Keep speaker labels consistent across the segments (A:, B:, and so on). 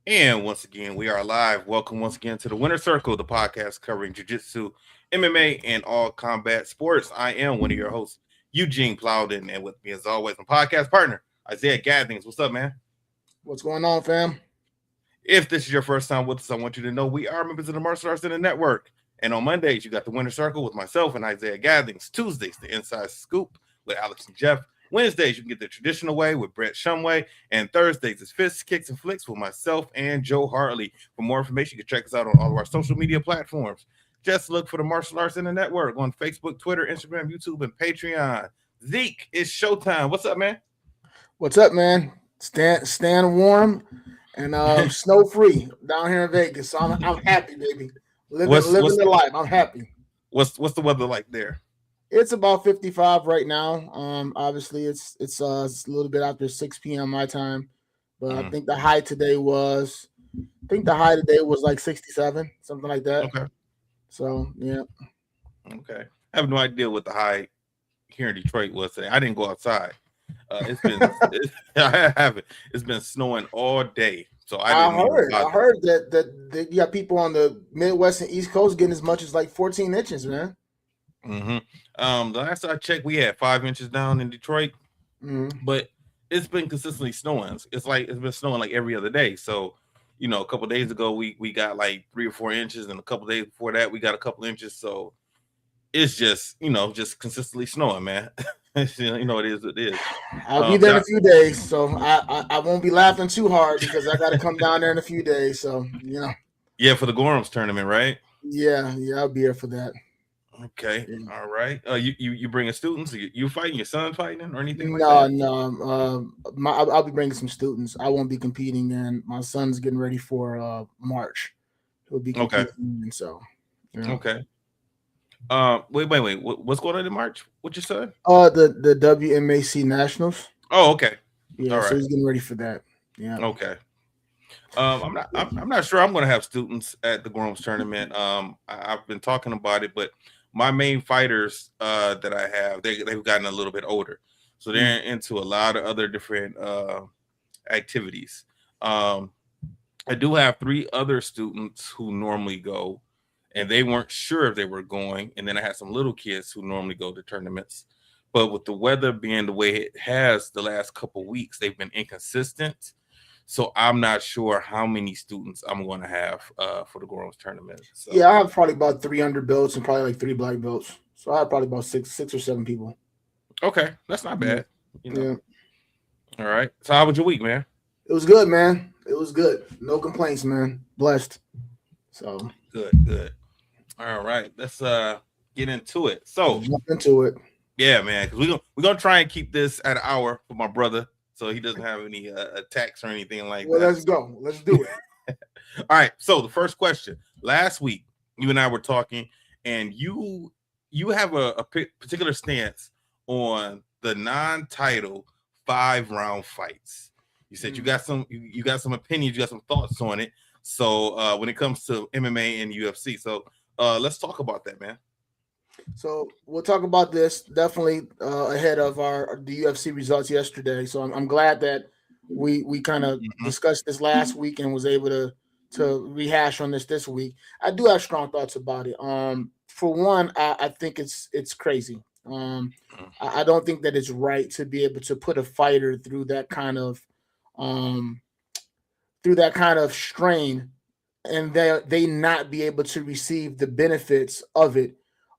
A: And once again, we are live. Welcome once again to the Winner Circle, the podcast covering jiu-jitsu, MMA, and all combat sports. I am one of your hosts, Eugene Plowen, and with me, as always, my podcast partner, Isaiah Gathings. What's up, man?
B: What's going on, fam?
A: If this is your first time with us, I want you to know we are members of the Martial Arts InterNetwork. And on Mondays, you got the Winner Circle with myself and Isaiah Gathings. Tuesdays, the Inside Scoop with Alex and Jeff. Wednesdays, you can get the traditional way with Brett Shumway. And Thursdays, it's Fists, Kicks, and Flicks with myself and Joe Hartley. For more information, you can check us out on all of our social media platforms. Just look for the Martial Arts InterNetwork on Facebook, Twitter, Instagram, YouTube, and Patreon. Zeke, it's showtime. What's up, man?
B: What's up, man? Stand warm and snow free down here in Vegas. So I'm happy, baby. Living the life. I'm happy.
A: What's the weather like there?
B: It's about 55 right now. Obviously it's a little bit after 6 p.m. my time, but I think the high today was like 67, something like that.
A: Okay.
B: So yeah.
A: Okay. I have no idea what the high here in Detroit was today. I didn't go outside. It's been snowing all day. So I
B: heard that you got people on the Midwest and East Coast getting as much as like 14 inches, man.
A: The last I checked, we had 5 inches down in Detroit, but it's been consistently snowing. It's been snowing like every other day. So, a couple of days ago we got like 3 or 4 inches, and a couple of days before that we got a couple inches. So it's just consistently snowing, man. It is. It is.
B: I'll be there in a few days, so I won't be laughing too hard because I got to come down there in a few days. So
A: Yeah, for the Gorham's tournament, right?
B: Yeah, I'll be here for that.
A: Okay, yeah. All right. You bringing students? You fighting? Your son fighting or anything like
B: that?
A: No.
B: I'll be bringing some students. I won't be competing, and my son's getting ready for March. He'll be competing, and so.
A: Yeah. Okay. Wait. What's going on in March? What you said?
B: The WMAC Nationals.
A: Oh, okay.
B: Yeah, all right. So he's getting ready for that. Yeah.
A: Okay. I'm not sure I'm going to have students at the Gorham's tournament. I've been talking about it, but my main fighters that I have, they've gotten a little bit older, so they're into a lot of other different activities. I do have 3 other students who normally go, and they weren't sure if they were going. And then I had some little kids who normally go to tournaments, but with the weather being the way it has the last couple of weeks, they've been inconsistent. So I'm not sure how many students I'm going to have for the Gorham's tournament. So.
B: Yeah, I have probably about 300 belts and probably like 3 black belts. So I have probably about six or seven people.
A: Okay, that's not bad. Yeah. All right. So how was your week, man?
B: It was good, man. It was good. No complaints, man. Blessed. So
A: good. All right, let's get into it. So
B: jump into it.
A: Yeah, man. Because we're gonna try and keep this at an hour for my brother, so he doesn't have any attacks or anything like that.
B: Well, let's go. Let's do it.
A: All right. So the first question. Last week, you and I were talking, and you have a particular stance on the non-title 5-round fights. You said you got some opinions, you got some thoughts on it. So when it comes to MMA and UFC, so let's talk about that, man.
B: So we'll talk about this definitely ahead of the UFC results yesterday. So I'm glad that we kind of discussed this last week and was able to rehash on this week. I do have strong thoughts about it. For one, I think it's crazy. I don't think that it's right to be able to put a fighter through that kind of strain, and they not be able to receive the benefits of it.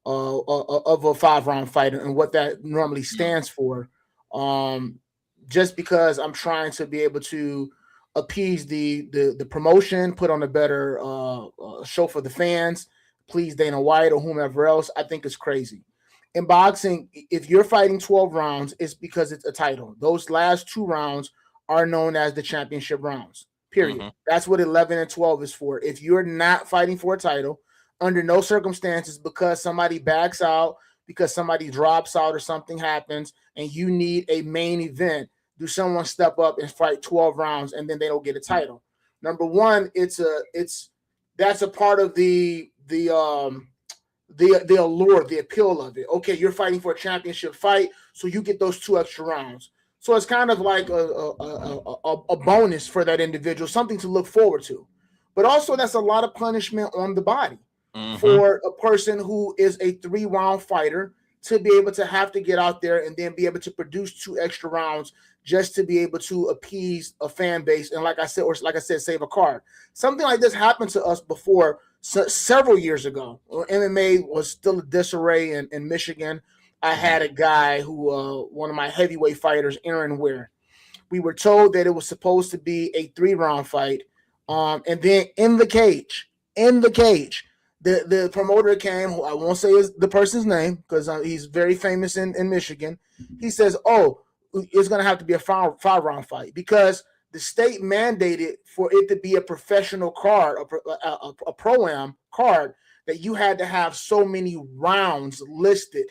B: Of a 5-round fighter and what that normally stands for. Just because I'm trying to be able to appease the promotion, put on a better show for the fans, please Dana White or whomever else, I think it's crazy. In boxing, if you're fighting 12 rounds, it's because it's a title. Those last 2 rounds are known as the championship rounds, period. That's what 11 and 12 is for. If you're not fighting for a title, under no circumstances, because somebody backs out, because somebody drops out or something happens, and you need a main event, do someone step up and fight 12 rounds and then they don't get a title? Number one, that's a part of the allure, the appeal of it. Okay, you're fighting for a championship fight, so you get those 2 extra rounds. So it's kind of like a bonus for that individual, something to look forward to. But also, that's a lot of punishment on the body
A: Mm-hmm.
B: for a person who is a 3 round fighter to be able to have to get out there and then be able to produce 2 extra rounds just to be able to appease a fan base and, like I said, save a card. Something like this happened to us before several years ago. MMA was still a disarray in Michigan. I had a guy who, one of my heavyweight fighters, Aaron Ware. We were told that it was supposed to be a 3 round fight. And then in the cage, the promoter came, who I won't say the person's name because he's very famous in Michigan. He says, "Oh, it's going to have to be a 5 round fight because the state mandated for it to be a professional card, a pro-am card, that you had to have so many rounds listed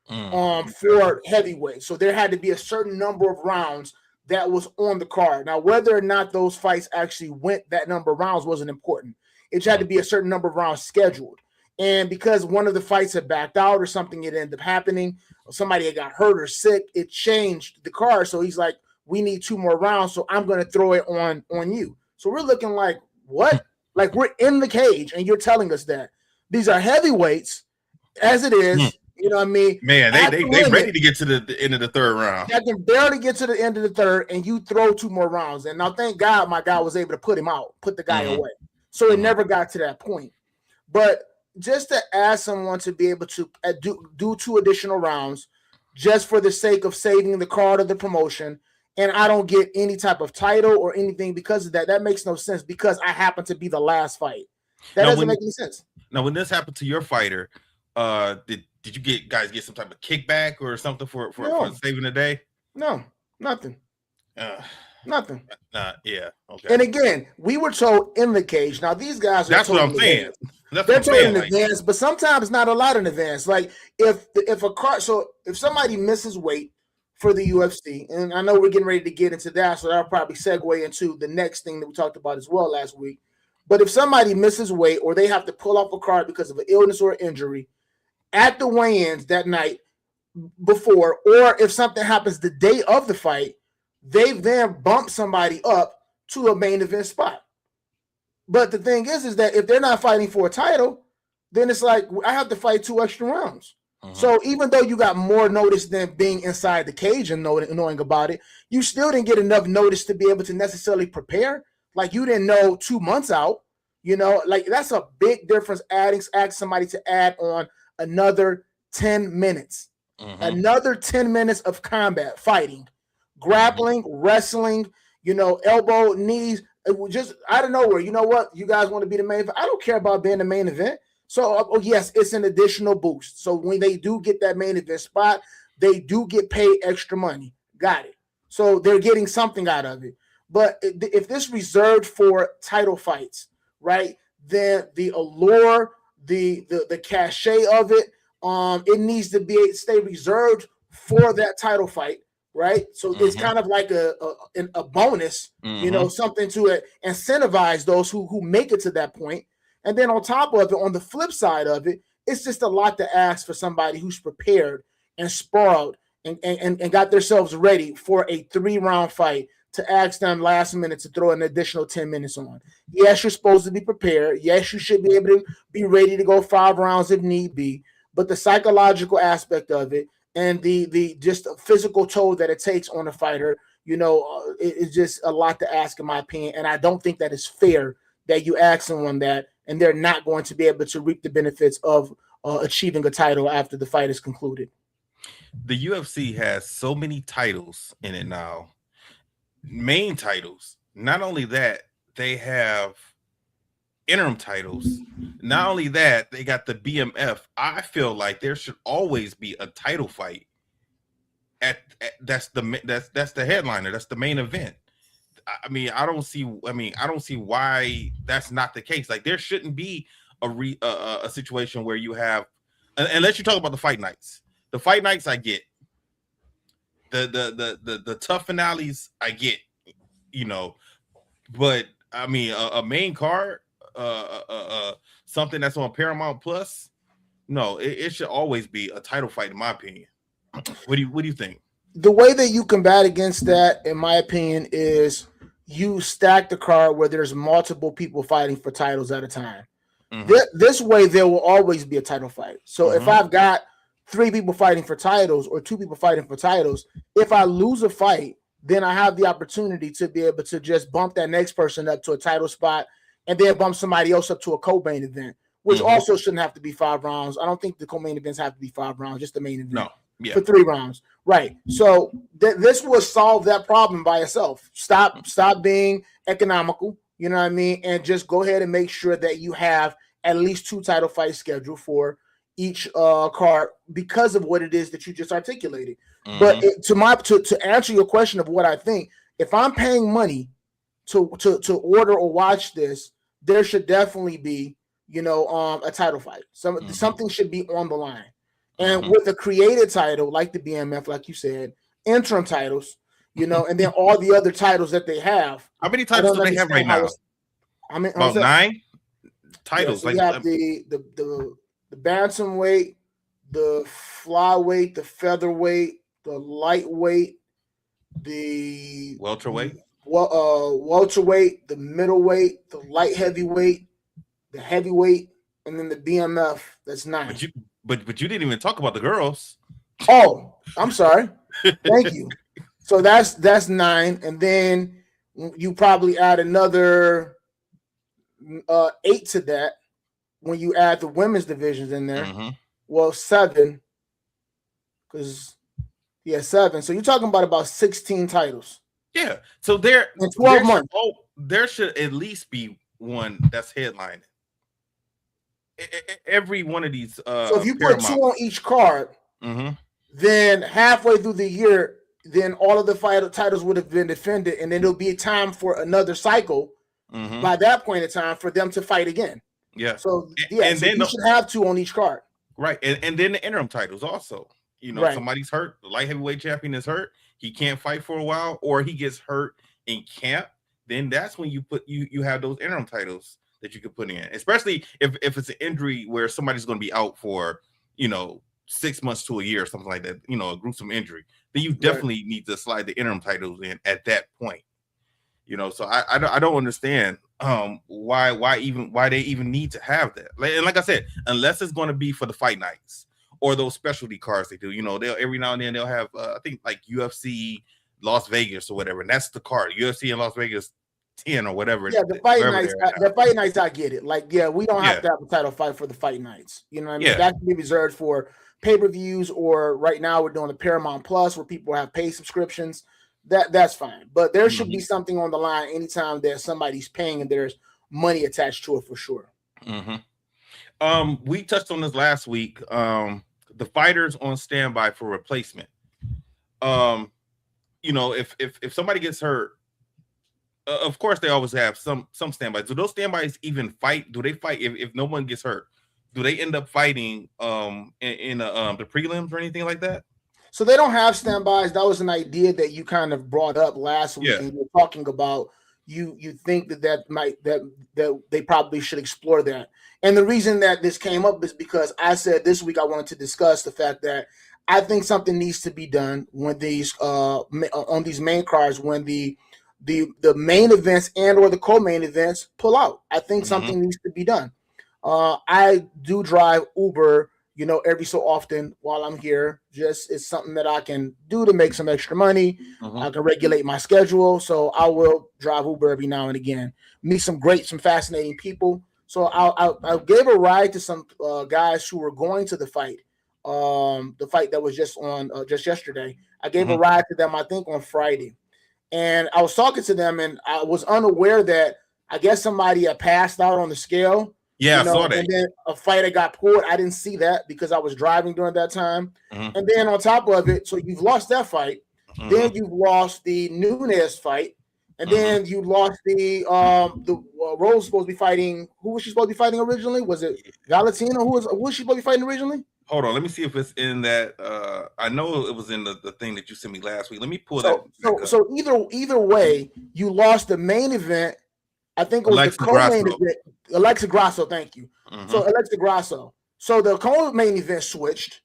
B: for heavyweight. So there had to be a certain number of rounds that was on the card. Now, whether or not those fights actually went that number of rounds wasn't important. It had to be a certain number of rounds scheduled. And because one of the fights had backed out or something had ended up happening, or somebody had got hurt or sick, it changed the card. So he's like, we need 2 more rounds, so I'm going to throw it on you. So we're looking like, what? Like, we're in the cage, and you're telling us that. These are heavyweights, as it is. You know what I mean?
A: Man, they ready to get to the end of the 3rd round.
B: I can barely get to the end of the 3rd, and you throw 2 more rounds. And now, thank God, my guy was able to put him out, put the guy away. So it never got to that point. But just to ask someone to be able to do 2 additional rounds just for the sake of saving the card of the promotion, and I don't get any type of title or anything because of that, that makes no sense because I happen to be the last fight. That doesn't make any sense.
A: Now, when this happened to your fighter, did you guys get some type of kickback or something for saving the day?
B: No, nothing. Nothing.
A: Yeah. Okay.
B: And again, we were told in the cage. Now these guys
A: That's what I'm saying.
B: They're told in advance, but sometimes not a lot in advance. Like if somebody misses weight for the UFC, and I know we're getting ready to get into that, so that'll probably segue into the next thing that we talked about as well last week. But if somebody misses weight or they have to pull off a card because of an illness or injury at the weigh-ins that night before, or if something happens the day of the fight, they then bump somebody up to a main event spot. But the thing is that if they're not fighting for a title, then it's like I have to fight 2 extra rounds. So even though you got more notice than being inside the cage and knowing about it, you still didn't get enough notice to be able to necessarily prepare. Like you didn't know 2 months out, like that's a big difference. Ask somebody to add on another 10 minutes, another 10 minutes of combat fighting, grappling, wrestling, elbow, knees, just out of nowhere. You know what? You guys want to be the main event? I don't care about being the main event. So, yes, it's an additional boost. So when they do get that main event spot, they do get paid extra money. Got it. So they're getting something out of it. But if this reserved for title fights, right, then the allure, the cachet of it, it needs to stay reserved for that title fight, right? So it's kind of like a bonus, something to incentivize those who make it to that point. And then on top of it, on the flip side of it, it's just a lot to ask for somebody who's prepared and sparred and got themselves ready for a 3-round fight to ask them last minute to throw an additional 10 minutes on. Yes, you're supposed to be prepared. Yes, you should be able to be ready to go 5 rounds if need be. But the psychological aspect of it and the just physical toll that it takes on a fighter, it's just a lot to ask in my opinion. And I don't think that it's fair that you ask someone that and they're not going to be able to reap the benefits of achieving a title after the fight is concluded.
A: The UFC has so many titles in it now, main titles. Not only that, they have interim titles. Not only that, they got the BMF. I feel like there should always be a title fight. That's the headliner. That's the main event. I don't see why that's not the case. Like there shouldn't be a situation where you have, unless you talk about the fight nights. The fight nights I get. The tough finales I get, but a main card, something that's on Paramount Plus. No, it should always be a title fight in my opinion. What do you think?
B: the way that you combat against that, in my opinion, is you stack the card where there's multiple people fighting for titles at a time.
A: Mm-hmm.
B: This way, there will always be a title fight. So if I've got 3 people fighting for titles or 2 people fighting for titles, if I lose a fight, then I have the opportunity to be able to just bump that next person up to a title spot and then bump somebody else up to a co-main event, which also shouldn't have to be 5 rounds. I don't think the co-main events have to be 5 rounds, just the main event.
A: No. Yeah.
B: For 3 rounds. Right. So this will solve that problem by itself. Stop being economical, you know what I mean? And just go ahead and make sure that you have at least 2 title fights scheduled for each card because of what it is that you just articulated. But to answer your question of what I think, if I'm paying money to order or watch this, there should definitely be, a title fight. Something should be on the line. And with a created title like the BMF, like you said, interim titles, and then all the other titles that they have.
A: How many titles do they have right now? About 9 titles.
B: Yeah, so you have the bantamweight, the flyweight, the featherweight, the lightweight, the
A: welterweight,
B: the middleweight, the light heavyweight, the heavyweight, and then the BMF. That's 9.
A: But you didn't even talk about the girls.
B: Oh, I'm sorry. Thank you. So that's 9, and then you probably add another 8 to that when you add the women's divisions in there. Well, 7, because 7. So you're talking about 16 titles.
A: Yeah. So there
B: in 12 months.
A: There should at least be one that's headlining. Every one of these.
B: So if you put 2 on each card, then halfway through the year, then all of the titles would have been defended, and then it'll be time for another cycle. By that point in time, for them to fight again.
A: Yeah.
B: So then you should have 2 on each card.
A: Right, and then the interim titles also. Somebody's hurt. The light heavyweight champion is hurt. He can't fight for a while, or he gets hurt in camp. Then that's when you have those interim titles that you could put in, especially if it's an injury where somebody's going to be out for 6 months to a year or something like that, a gruesome injury. Then you definitely need to slide the interim titles in at that point. So I don't understand why they even need to have that. And like I said, unless it's going to be for the fight nights or those specialty cards they do. They'll every now and then they'll have I think like UFC Las Vegas or whatever, and that's the card. UFC in Las Vegas 10 or whatever.
B: Yeah, the fight nights. The fight nights, I get it. Like, we don't have to have a title fight for the fight nights. You know what I mean? That can be reserved for pay-per-views, or right now we're doing the Paramount Plus where people have paid subscriptions. That's fine. But there should be something on the line anytime that somebody's paying and there's money attached to it for sure.
A: We touched on this last week. The fighters on standby for replacement. If somebody gets hurt, of course, they always have some standbys. Do those standbys even fight? Do they fight if no one gets hurt? Do they end up fighting in the prelims or anything like that?
B: So they don't have standbys. That was an idea that you kind of brought up last week, and you were talking about. You think that they probably should explore that. And the reason that this came up is because I said this week I wanted to discuss the fact that I think something needs to be done when these on these main cards when the main events and or the co-main events pull out. I think something needs to be done. I do drive Uber, every so often while I'm here. Just it's something that I can do to make some extra money. I can regulate my schedule, so I will drive Uber every now and again. Meet some fascinating people. So I gave a ride to some guys who were going to the fight that was just on just yesterday. I gave a ride to them, I think, on Friday. And I was talking to them, and I was unaware that I guess somebody had passed out on the scale.
A: Yeah, I saw that.
B: And then a fighter got pulled. I didn't see that because I was driving during that time. And then on top of it, so you've lost that fight. Then you've lost the Nunes fight. And then you lost the Rose supposed to be fighting. Who was she supposed to be fighting originally? Was it Valentina? Who was she supposed to be fighting originally?
A: Hold on, let me see if it's in that. I know it was in the thing that you sent me last week. Let me pull that.
B: So either way, you lost the main event. I think it was the co-main event. Alexa Grasso, thank you. So Alexa Grasso. So the co-main event switched,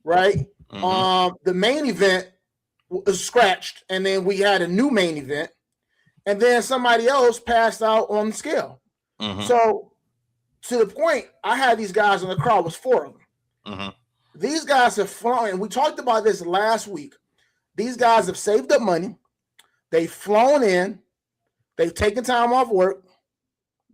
B: right? The main event scratched, and then we had a new main event, and then somebody else passed out on the scale. So to the point, I had these guys in the crowd, was 4 of them. These guys have flown, and we talked about this last week. These guys have saved up money. They've flown in. They've taken time off work,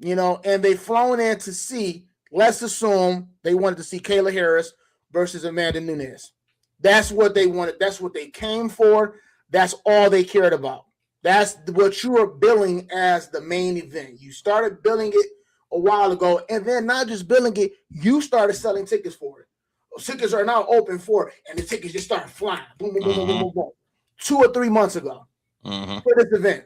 B: and they've flown in to see, let's assume they wanted to see Kayla Harris versus Amanda Nunes. That's what they wanted. That's what they came for. That's all they cared about. That's what you are billing as the main event. You started billing it a while ago, and then not just billing it, you started selling tickets for it. Tickets are now open for it, and the tickets just started flying. Boom, boom, boom, boom, boom, boom. 2 or 3 months ago for this event.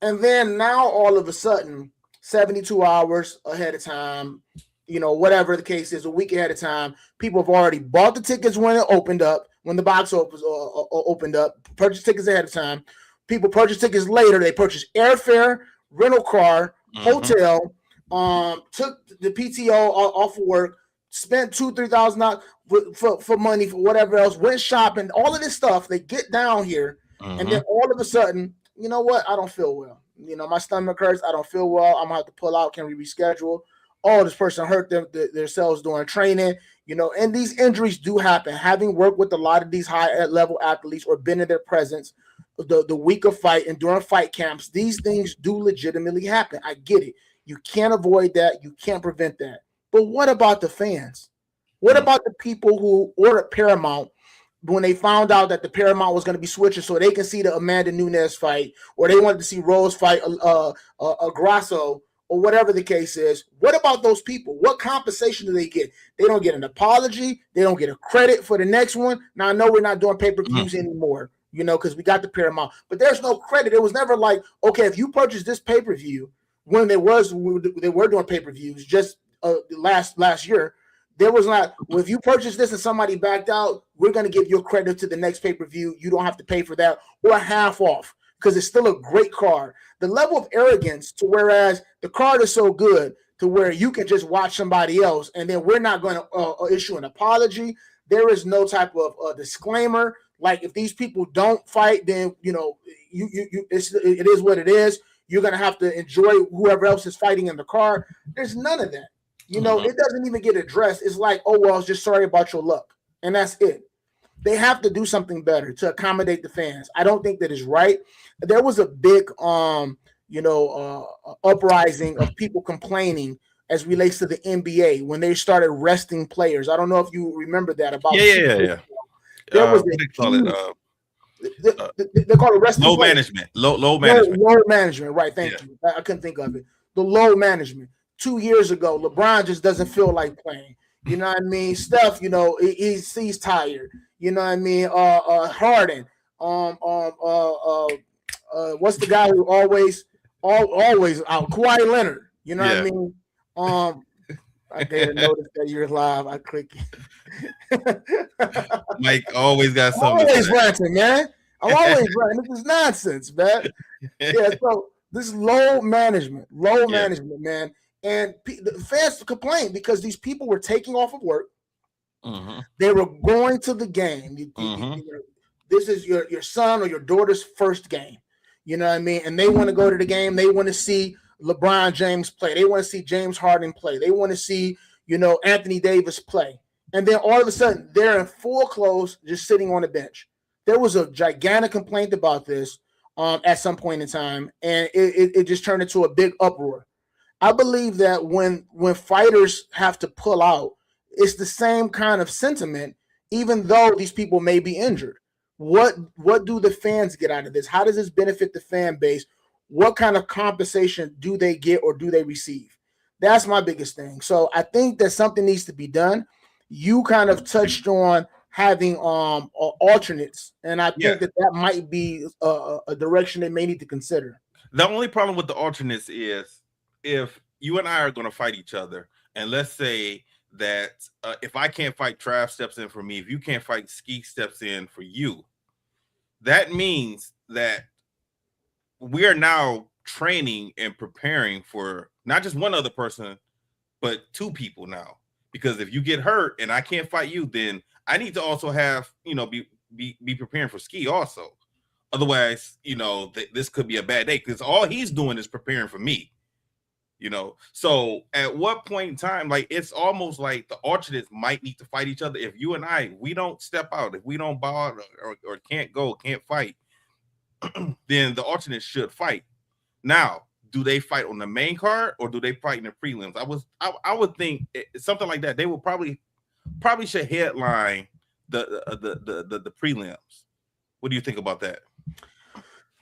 B: And then now all of a sudden, 72 hours ahead of time, whatever the case is, a week ahead of time, people have already bought the tickets when it opened up, when the box opened up, purchased tickets ahead of time. People purchased tickets later. They purchased airfare, rental car, hotel, took the PTO off of work, spent $2,000-$3,000 for money for whatever else, went shopping, all of this stuff. They get down here, and then all of a sudden, you know what? I don't feel well. My stomach hurts. I don't feel well. I'm gonna have to pull out. Can we reschedule? Oh, this person hurt themselves during training. And these injuries do happen. Having worked with a lot of these high-level athletes or been in their presence the week of fight and during fight camps, these things do legitimately happen. I get it. You can't avoid that. You can't prevent that. But what about the fans? What about the people who ordered Paramount when they found out that the Paramount was going to be switching so they can see the Amanda Nunes fight, or they wanted to see Rose fight Grasso, or whatever the case is? What about those people? What compensation do they get? They don't get an apology. They don't get a credit for the next one. Now, I know we're not doing pay-per-views anymore, because we got the Paramount. But there's no credit. It was never like, okay, if you purchase this pay-per-view, when they were doing pay-per-views just last year, there was not, well, if you purchase this and somebody backed out, we're going to give you a credit to the next pay-per-view. You don't have to pay for that, or half off, because it's still a great card. The level of arrogance to whereas the card is so good to where you can just watch somebody else, and then we're not going to issue an apology. There is no type of disclaimer. Like, if these people don't fight, then, it is what it is. You're going to have to enjoy whoever else is fighting in the card. There's none of that. It doesn't even get addressed. It's like, oh, well, I was just sorry about your luck. And that's it. They have to do something better to accommodate the fans. I don't think that is right. There was a big, uprising of people complaining as relates to the NBA when they started resting players. I don't know if you remember that. About
A: yeah.
B: There was
A: they call it
B: they call it resting
A: low
B: players.
A: management. Low management.
B: Low management. Right. Thank you. I couldn't think of it. The low management. 2 years ago, LeBron just doesn't feel like playing. You know what I mean? Steph, he's tired. You know what I mean? Harden. What's the guy who always out? Kawhi Leonard. You know what I mean? I didn't notice that you're live. I click.
A: Mike always got something.
B: Always ranting, man. I'm always ranting. This is nonsense, man. Yeah. So this is low management, man. And the fans complain because these people were taking off of work. They were going to the game. This is your son or your daughter's first game. You know what I mean? And they want to go to the game. They want to see LeBron James play. They want to see James Harden play. They want to see, Anthony Davis play. And then all of a sudden, they're in full clothes, just sitting on the bench. There was a gigantic complaint about this at some point in time, and it just turned into a big uproar. I believe that when fighters have to pull out, it's the same kind of sentiment, even though these people may be injured. What do the fans get out of this? How does this benefit the fan base? What kind of compensation do they get or do they receive? That's my biggest thing. So I think that something needs to be done. You kind of touched on having alternates, and I think that might be a direction they may need to consider.
A: The only problem with the alternates is if you and I are going to fight each other, and let's say that if I can't fight, Trav steps in for me. If you can't fight, Ski steps in for you. That means that we are now training and preparing for not just one other person, but 2 people now. Because if you get hurt and I can't fight you, then I need to also have, be preparing for Ski also. Otherwise, this could be a bad day because all he's doing is preparing for me. So at what point in time, like it's almost like the alternates might need to fight each other. If you and we don't step out, if we don't bow out or can't fight, then the alternates should fight. Now, do they fight on the main card or do they fight in the prelims? I would think something like that. They will probably should headline the prelims. What do you think about that?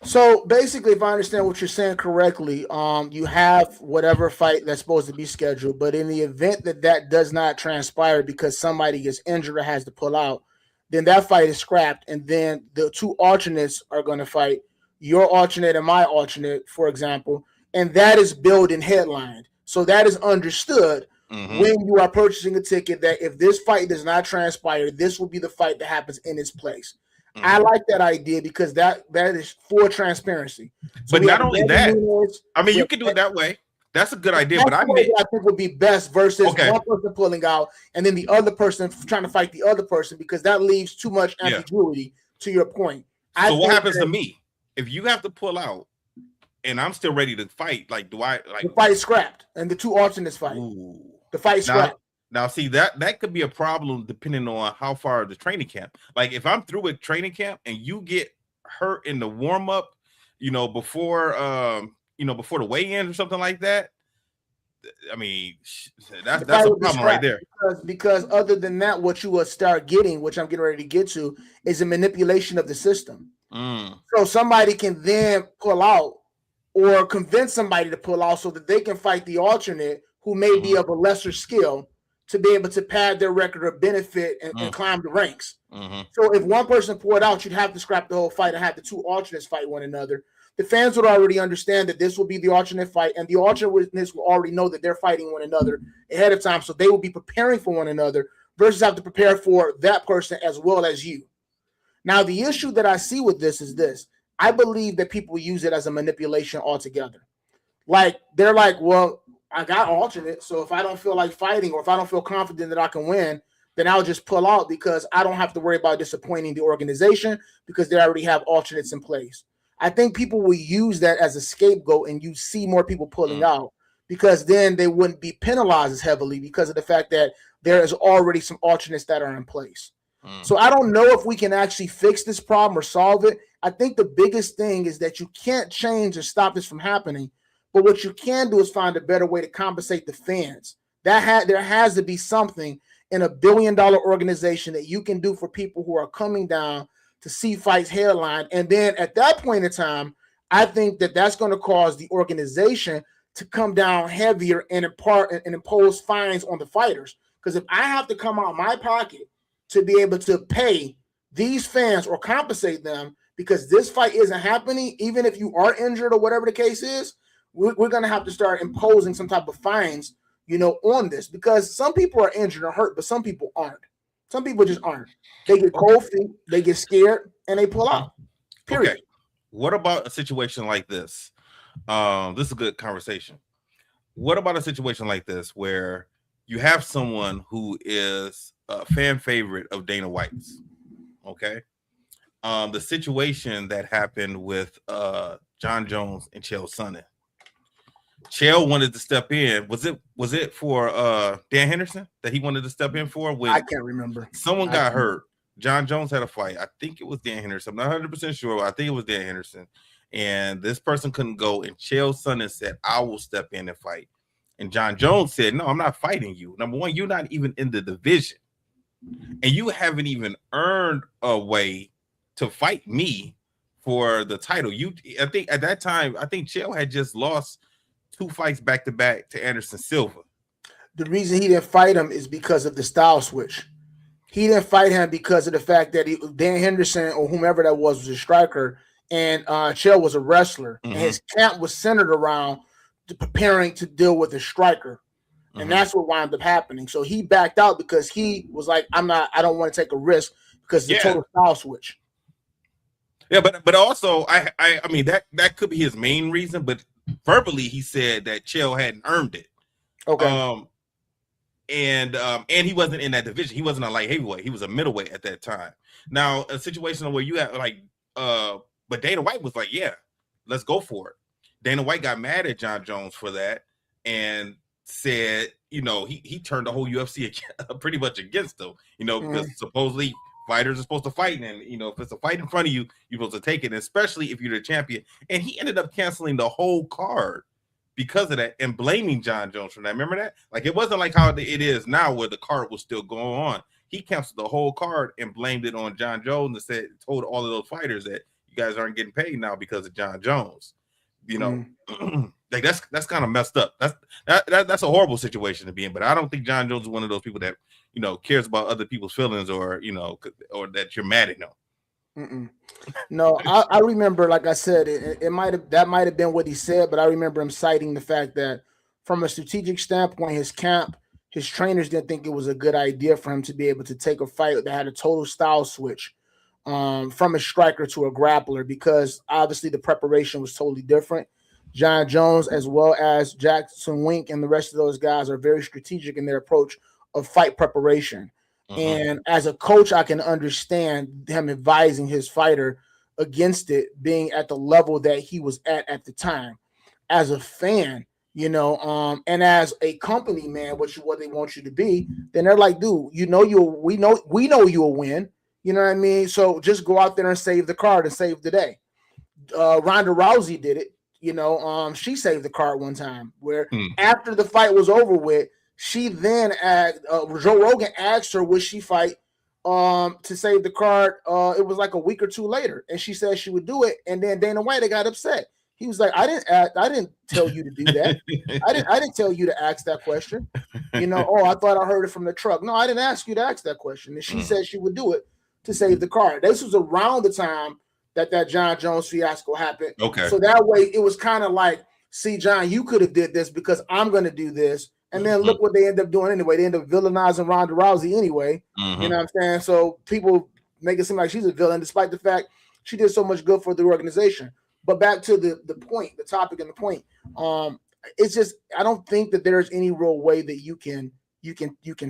B: So basically, if I understand what you're saying correctly, you have whatever fight that's supposed to be scheduled, but in the event that does not transpire because somebody gets injured or has to pull out, then that fight is scrapped, and then the two alternates are going to fight, your alternate and my alternate, for example, and that is billed and headlined. So that is understood when you are purchasing a ticket that if this fight does not transpire, this will be the fight that happens in its place. I like that idea because that is for transparency.
A: So but not only that, I mean, you can do it that way. That's a good idea. But I
B: think would be best versus one person pulling out and then the other person trying to fight the other person, because that leaves too much ambiguity. To your point.
A: So what happens to me if you have to pull out and I'm still ready to fight? Like, do I like
B: the fight is scrapped and the two alternates fight?
A: Ooh.
B: The fight is scrapped.
A: Now, see, that could be a problem depending on how far the training camp. Like, if I'm through with training camp and you get hurt in the warm up, before the weigh-in or something like that, I mean, that's a problem right there.
B: Because other than that, what you will start getting, which I'm getting ready to get to, is a manipulation of the system. So somebody can then pull out or convince somebody to pull out so that they can fight the alternate who may be of a lesser skill, to be able to pad their record of benefit and climb the ranks. So if one person pulled out, you'd have to scrap the whole fight and have the two alternates fight one another. The fans would already understand that this will be the alternate fight, and the alternates will already know that they're fighting one another ahead of time, so they will be preparing for one another versus have to prepare for that person as well as you. Now, the issue that I see with this is this. I believe that people use it as a manipulation altogether. Like, they're like, well, I got alternate, so if I don't feel like fighting or if I don't feel confident that I can win, then I'll just pull out because I don't have to worry about disappointing the organization because they already have alternates in place. I think people will use that as a scapegoat, and you see more people pulling out because then they wouldn't be penalized as heavily because of the fact that there is already some alternates that are in place. So I don't know if we can actually fix this problem or solve it. I think the biggest thing is that you can't change or stop this from happening. But what you can do is find a better way to compensate the fans. There has to be something in a $1 billion organization that you can do for people who are coming down to see fights headline. And then at that point in time, I think that that's going to cause the organization to come down heavier and impose fines on the fighters. Because if I have to come out of my pocket to be able to pay these fans or compensate them because this fight isn't happening, even if you are injured or whatever the case is, we're going to have to start imposing some type of fines, on this, because some people are injured or hurt, but some people aren't. Some people just aren't. They get cold feet, they get scared, and they pull out. Period.
A: Okay. What about a situation like this? This is a good conversation. What about a situation like this where you have someone who is a fan favorite of Dana White's? Okay. The situation that happened with John Jones and Chael Sonnen. Chael wanted to step in. Was it for Dan Henderson that he wanted to step in for? When
B: I can't remember.
A: Someone got hurt. John Jones had a fight. I think it was Dan Henderson. I'm not 100% sure. I think it was Dan Henderson. And this person couldn't go. And Chael Sonnen said, I will step in and fight. And John Jones said, no, I'm not fighting you. Number one, you're not even in the division. And you haven't even earned a way to fight me for the title. I think at that time, Chael had just lost 2 fights back-to-back to Anderson Silva.
B: The reason he didn't fight him is because of the style switch. He didn't fight him because of the fact that Dan Henderson or whomever that was a striker, and Chael was a wrestler. And his camp was centered around preparing to deal with a striker. And that's what wound up happening. So he backed out because he was like, I don't want to take a risk because it's a total style switch.
A: Yeah, but also I mean that could be his main reason, but verbally he said that Chael hadn't earned it.
B: Okay.
A: And he wasn't in that division. He wasn't a light heavyweight. He was a middleweight at that time. Now, a situation where you have like But Dana White was like, yeah, let's go for it. Dana White got mad at John Jones for that and said, he turned the whole UFC pretty much against him, because supposedly fighters are supposed to fight. And, if it's a fight in front of you, you're supposed to take it, especially if you're the champion. And he ended up canceling the whole card because of that and blaming John Jones for that. Remember that? Like, it wasn't like how it is now where the card was still going on. He canceled the whole card and blamed it on John Jones and told all of those fighters that you guys aren't getting paid now because of John Jones. Like that's kind of messed up. That's a horrible situation to be in. But I don't think John Jones is one of those people that cares about other people's feelings or that you're mad at him.
B: No, I remember, like I said, it might have been what he said, but I remember him citing the fact that from a strategic standpoint, his trainers didn't think it was a good idea for him to be able to take a fight that had a total style switch from a striker to a grappler, because obviously the preparation was totally different. John Jones, as well as Jackson Wink and the rest of those guys, are very strategic in their approach of fight preparation. And as a coach, I can understand him advising his fighter against it being at the level that he was at the time. As a fan, and as a company man, what they want you to be, then they're like, dude, we know you'll win. You know what I mean? So just go out there and save the card and save the day. Ronda Rousey did it. She saved the card one time where after the fight was over with, she then Joe Rogan asked her would she fight to save the card. It was like a week or two later, and she said she would do it. And then Dana White got upset. He was like, I didn't tell you to do that. I didn't tell you to ask that question. I thought I heard it from the truck. No, I didn't ask you to ask that question. And she said she would do it to save the card. This was around the time that John Jones fiasco happened.
A: Okay.
B: So that way it was kind of like, see, John, you could have did this because I'm going to do this. And then look what they end up doing anyway. They end up villainizing Ronda Rousey anyway. You know what I'm saying? So people make it seem like she's a villain, despite the fact she did so much good for the organization. But back to the point, the topic and the point. It's just, I don't think that there's any real way that you can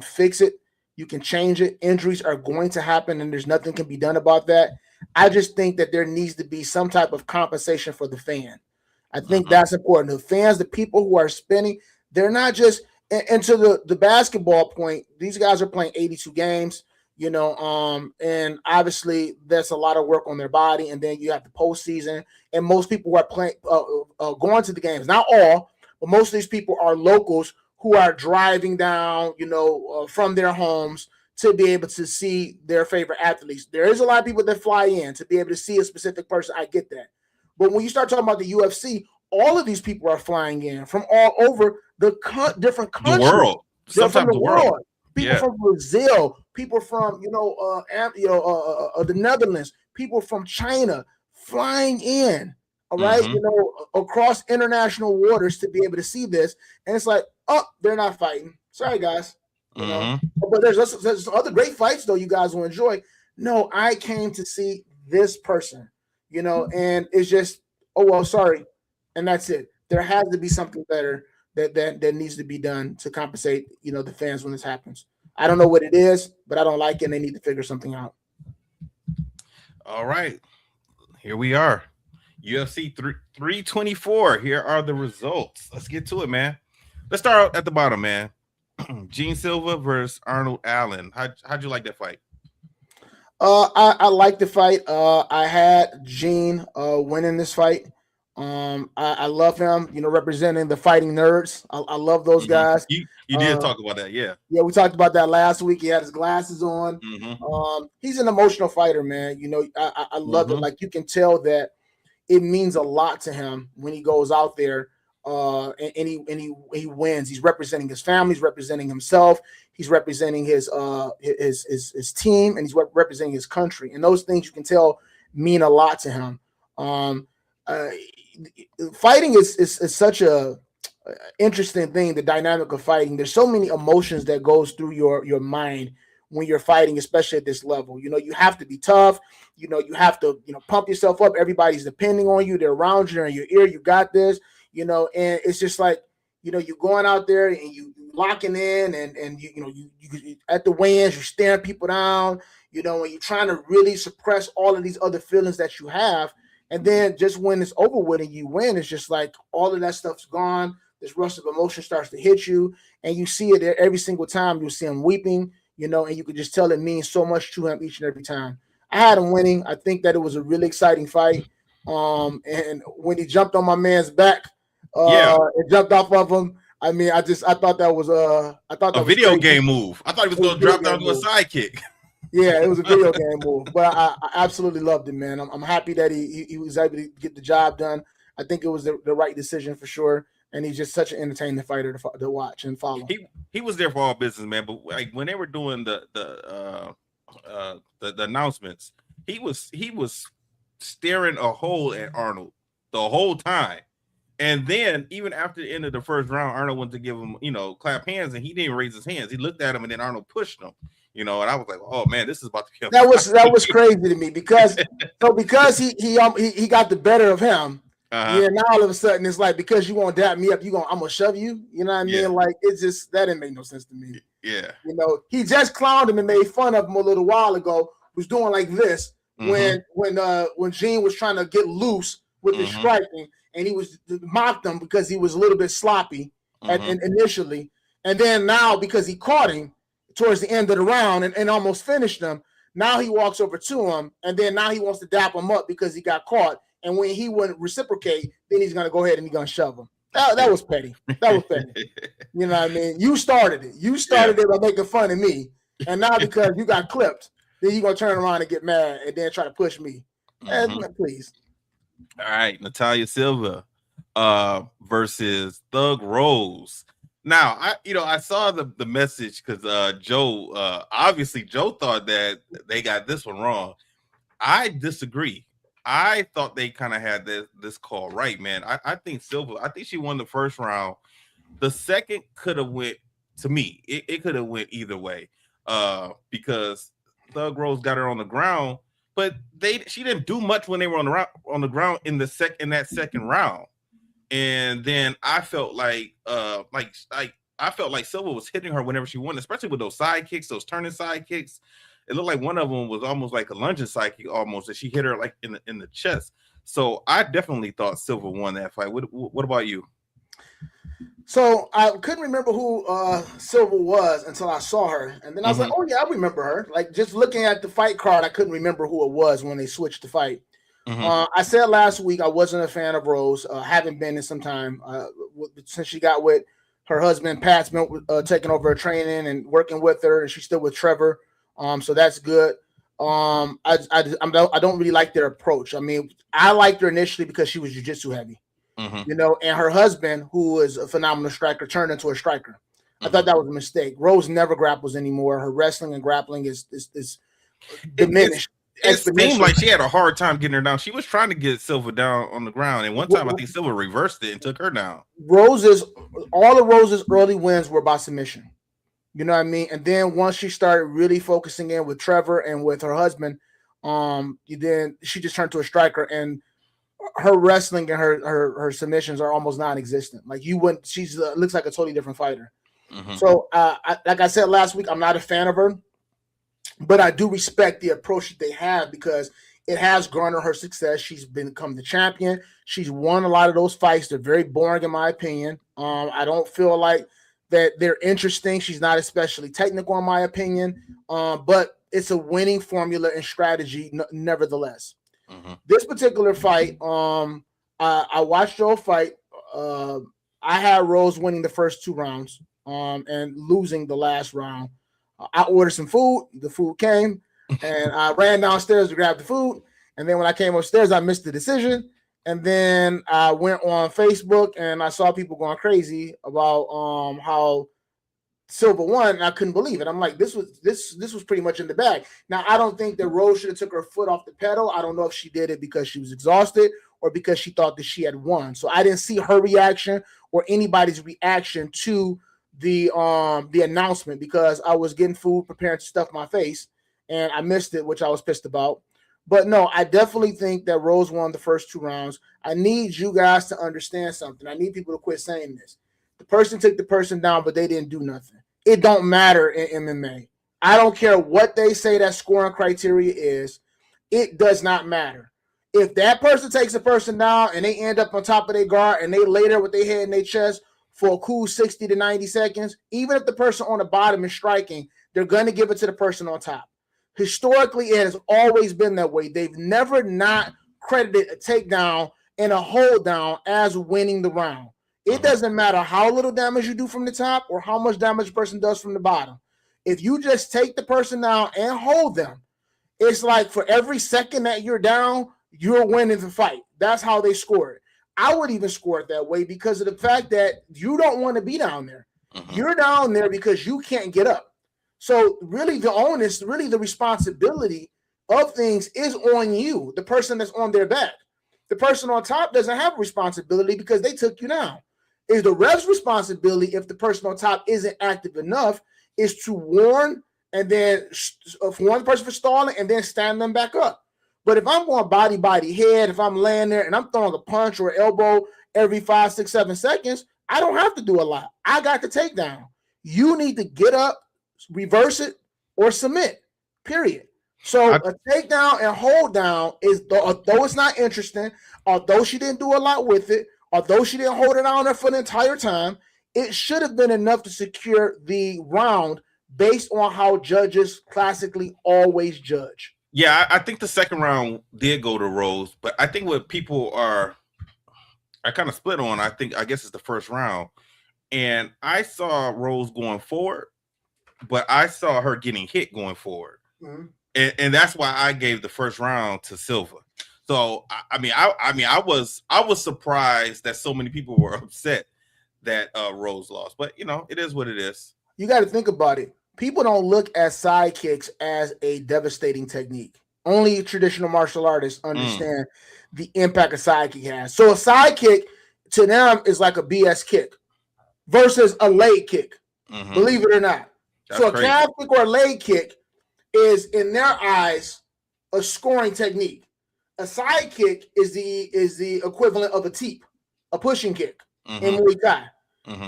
B: fix it. You can change it. Injuries are going to happen, and there's nothing can be done about that. I just think that there needs to be some type of compensation for the fan. I think that's important. The fans, the people who are spending, they're not just, and to the basketball point, these guys are playing 82 games, and obviously that's a lot of work on their body. And then you have the postseason, and most people who are playing, going to the games, not all, but most of these people are locals who are driving down, from their homes to be able to see their favorite athletes. There is a lot of people that fly in to be able to see a specific person. I get that. But when you start talking about the UFC, all of these people are flying in from all over the different countries.
A: The world. Sometimes the world.
B: People from Brazil, people from, the Netherlands, people from China flying in, all right, across international waters to be able to see this. And it's like, oh, they're not fighting. Sorry, guys. But there's other great fights, though, you guys will enjoy. No, I came to see this person, and it's just, oh, well, sorry. And that's it. There has to be something better that needs to be done to compensate, the fans when this happens. I don't know what it is, but I don't like it, and they need to figure something out.
A: All right. Here we are. UFC 324. Here are the results. Let's get to it, man. Let's start at the bottom, man. Gene Silva versus Arnold Allen. How'd you like that fight?
B: I like the fight. I had Gene winning this fight. I love him, representing the fighting nerds. I love those guys.
A: You did talk about that, yeah.
B: Yeah, we talked about that last week. He had his glasses on. He's an emotional fighter, man. I love it. Like, you can tell that it means a lot to him when he goes out there and he wins. He's representing his family, he's representing himself, he's representing his team, and he's representing his country. And those things, you can tell, mean a lot to him. Fighting is such a interesting thing, the dynamic of fighting. There's so many emotions that goes through your mind when you're fighting, especially at this level. You have to be tough. You have to, pump yourself up. Everybody's depending on you. They're around you. They're in your ear. You got this, and it's just like, you're going out there and you locking in and you at the weigh-ins, you're staring people down, and you're trying to really suppress all of these other feelings that you have. And then just when it's over with and you win, it's just like all of that stuff's gone. This rush of emotion starts to hit you, and you see it every single time. You see him weeping, and you could just tell it means so much to him each and every time. I had him winning. I think that it was a really exciting fight. And when he jumped on my man's back, and jumped off of him, I mean, I thought that was
A: a video game move. I thought he was going to drop down to a sidekick.
B: Yeah, it was a video game move, but I absolutely loved it, man. I'm happy that he was able to get the job done. I think it was the right decision for sure, and he's just such an entertaining fighter to watch and follow.
A: He was there for all business, man. But like when they were doing the announcements, he was staring a hole at Arnold the whole time. And then even after the end of the first round, Arnold went to give him, clap hands, and he didn't raise his hands. He looked at him, and then Arnold pushed him. And I was like, "Oh man, this is about to kill."
B: That was crazy to me because he got the better of him. Yeah, now all of a sudden it's like because you won't dap me up, I'm gonna shove you. You know what I mean? Yeah. Like it's just that didn't make no sense to me.
A: Yeah,
B: he just clowned him and made fun of him a little while ago. Was doing like this when Gene was trying to get loose with his striking, and he was mocked him because he was a little bit sloppy initially, and then now because he caught him towards the end of the round and almost finished him. Now he walks over to him, and then now he wants to dap him up because he got caught. And when he wouldn't reciprocate, then he's gonna go ahead and he's gonna shove him. That was petty. That was petty. You know what I mean? You started it. You started it by making fun of me, and now because you got clipped, then you're gonna turn around and get mad and then try to push me. Please.
A: All right, Natalia Silva versus Thug Rose. Now, I saw the message because Joe obviously Joe thought that they got this one wrong. I disagree. I thought they kind of had this call right, man. I think Silva. I think she won the first round. The second could have went to me. It could have went either way because Thug Rose got her on the ground, but she didn't do much when they were on the ground in that second round. And then I felt like Silva was hitting her whenever she won, especially with those side kicks, those turning side kicks. It looked like one of them was almost like a lunging side kick, almost that she hit her like in the chest. So I definitely thought Silva won that fight. What about you?
B: So I couldn't remember who Silva was until I saw her, and then I was like, "Oh yeah, I remember her." Like just looking at the fight card, I couldn't remember who it was when they switched the fight. I said last week I wasn't a fan of Rose. Haven't been in some time since she got with her husband. Pat's been taking over her training and working with her, and she's still with Trevor. So that's good. I don't really like their approach. I mean, I liked her initially because she was jiu-jitsu heavy, and her husband, who is a phenomenal striker, turned into a striker. I thought that was a mistake. Rose never grapples anymore. Her wrestling and grappling is diminished.
A: It seemed like she had a hard time getting her down. She was trying to get Silva down on the ground, and one time I think Silva reversed it and took her down.
B: All of Rose's early wins were by submission. You know what I mean? And then once she started really focusing in with Trevor and with her husband, then she just turned to a striker, and her wrestling and her submissions are almost non-existent. Like she's looks like a totally different fighter. So, like I said last week, I'm not a fan of her. But I do respect the approach that they have because it has garnered her success. She's become the champion. She's won a lot of those fights. They're very boring, in my opinion. I don't feel like that they're interesting. She's not especially technical, in my opinion. But it's a winning formula and strategy, nevertheless. This particular fight, I watched her fight. I had Rose winning the first 2 rounds and losing the last round. I ordered some food. The food came, and I ran downstairs to grab the food. And then when I came upstairs, I missed the decision. And then I went on Facebook, and I saw people going crazy about how Silva won. And I couldn't believe it. I'm like, this was pretty much in the bag. Now I don't think that Rose should have took her foot off the pedal. I don't know if she did it because she was exhausted or because she thought that she had won. So I didn't see her reaction or anybody's reaction to the announcement because I was getting food, preparing to stuff my face, and I missed it, which I was pissed about. But no, I definitely think that Rose won the first 2 rounds. I need you guys to understand something. I need people to quit saying this. The person took the person down, but they didn't do nothing. It don't matter in MMA. I don't care what they say that scoring criteria is. It does not matter. If that person takes a person down and they end up on top of their guard and they lay there with their head in their chest for a cool 60 to 90 seconds, even if the person on the bottom is striking, they're going to give it to the person on top. Historically, it has always been that way. They've never not credited a takedown and a hold down as winning the round. It doesn't matter how little damage you do from the top or how much damage a person does from the bottom. If you just take the person down and hold them, it's like for every second that you're down, you're winning the fight. That's how they score it. I would even score it that way because of the fact that you don't want to be down there. You're down there because you can't get up. So really the onus, really the responsibility of things is on you, the person that's on their back. The person on top doesn't have a responsibility because they took you down. It's the ref's responsibility if the person on top isn't active enough is to warn and then warn the person for stalling and then stand them back up. But if I'm going body, head, if I'm laying there and I'm throwing a punch or elbow every 5, 6, 7 seconds, I don't have to do a lot. I got the takedown. You need to get up, reverse it, or submit, period. So a takedown and hold down is, although it's not interesting, although she didn't do a lot with it, although she didn't hold it on her for the entire time, it should have been enough to secure the round based on how judges classically always judge.
A: Yeah, I think the second round did go to Rose, but I think what people are kind of split on, I guess it's the first round. And I saw Rose going forward, but I saw her getting hit going forward. And that's why I gave the first round to Silva. So I was surprised that so many people were upset that Rose lost, but it is what it is.
B: You got to think about it. People don't look at side kicks as a devastating technique. Only traditional martial artists understand the impact a side kick has. So a side kick to them is like a BS kick versus a leg kick. Believe it or not. That's so a calf kick or a leg kick is, in their eyes, a scoring technique. A side kick is the equivalent of a teep, a pushing kick in Muay Thai.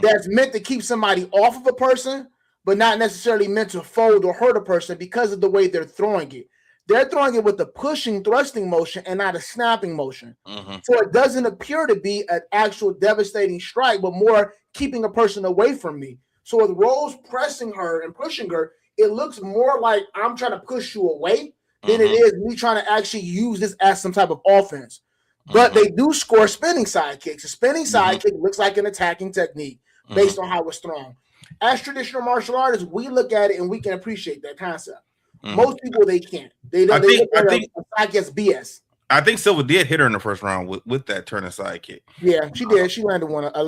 B: That's meant to keep somebody off of a person, but not necessarily meant to fold or hurt a person because of the way they're throwing it. They're throwing it with a pushing, thrusting motion and not a snapping motion. So it doesn't appear to be an actual devastating strike, but more keeping a person away from me. So with Rose pressing her and pushing her, it looks more like I'm trying to push you away than it is me trying to actually use this as some type of offense. But they do score spinning side kicks. A spinning side kick looks like an attacking technique based on how it's thrown. As traditional martial artists, we look at it and we can appreciate that concept. Most people, they can't. They don't. I think side kick's BS.
A: I think Silva did hit her in the first round with that turning side kick.
B: Yeah, she did. She landed one. I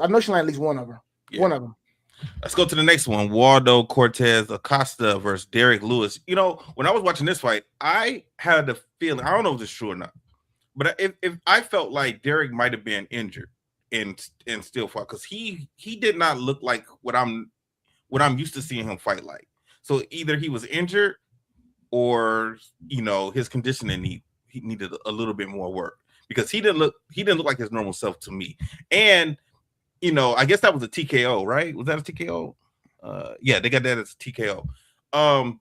B: know she landed at least one of them. Yeah. One of them.
A: Let's go to the next one. Waldo Cortez Acosta versus Derek Lewis. When I was watching this fight, I had the feeling, I don't know if this is true or not, but if I felt like Derek might have been injured in still fought, because he did not look like what I'm used to seeing him fight like. So either he was injured or his conditioning he needed a little bit more work, because he didn't look like his normal self to me. And I guess that was a TKO, right? Was that a TKO? Yeah, they got that as a TKO.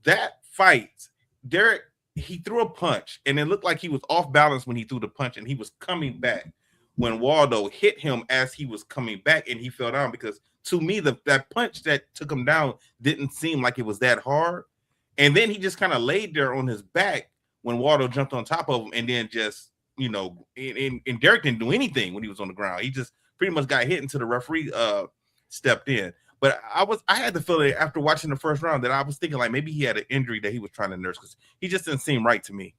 A: That fight, Derek, he threw a punch, and it looked like he was off balance when he threw the punch, and he was coming back when Waldo hit him as he was coming back, and he fell down, because to me, that punch that took him down didn't seem like it was that hard. And then he just kind of laid there on his back when Waldo jumped on top of him, and then just, and Derek didn't do anything when he was on the ground. He just pretty much got hit until the referee stepped in. But I had the feeling after watching the first round that I was thinking like maybe he had an injury that he was trying to nurse, because he just didn't seem right to me.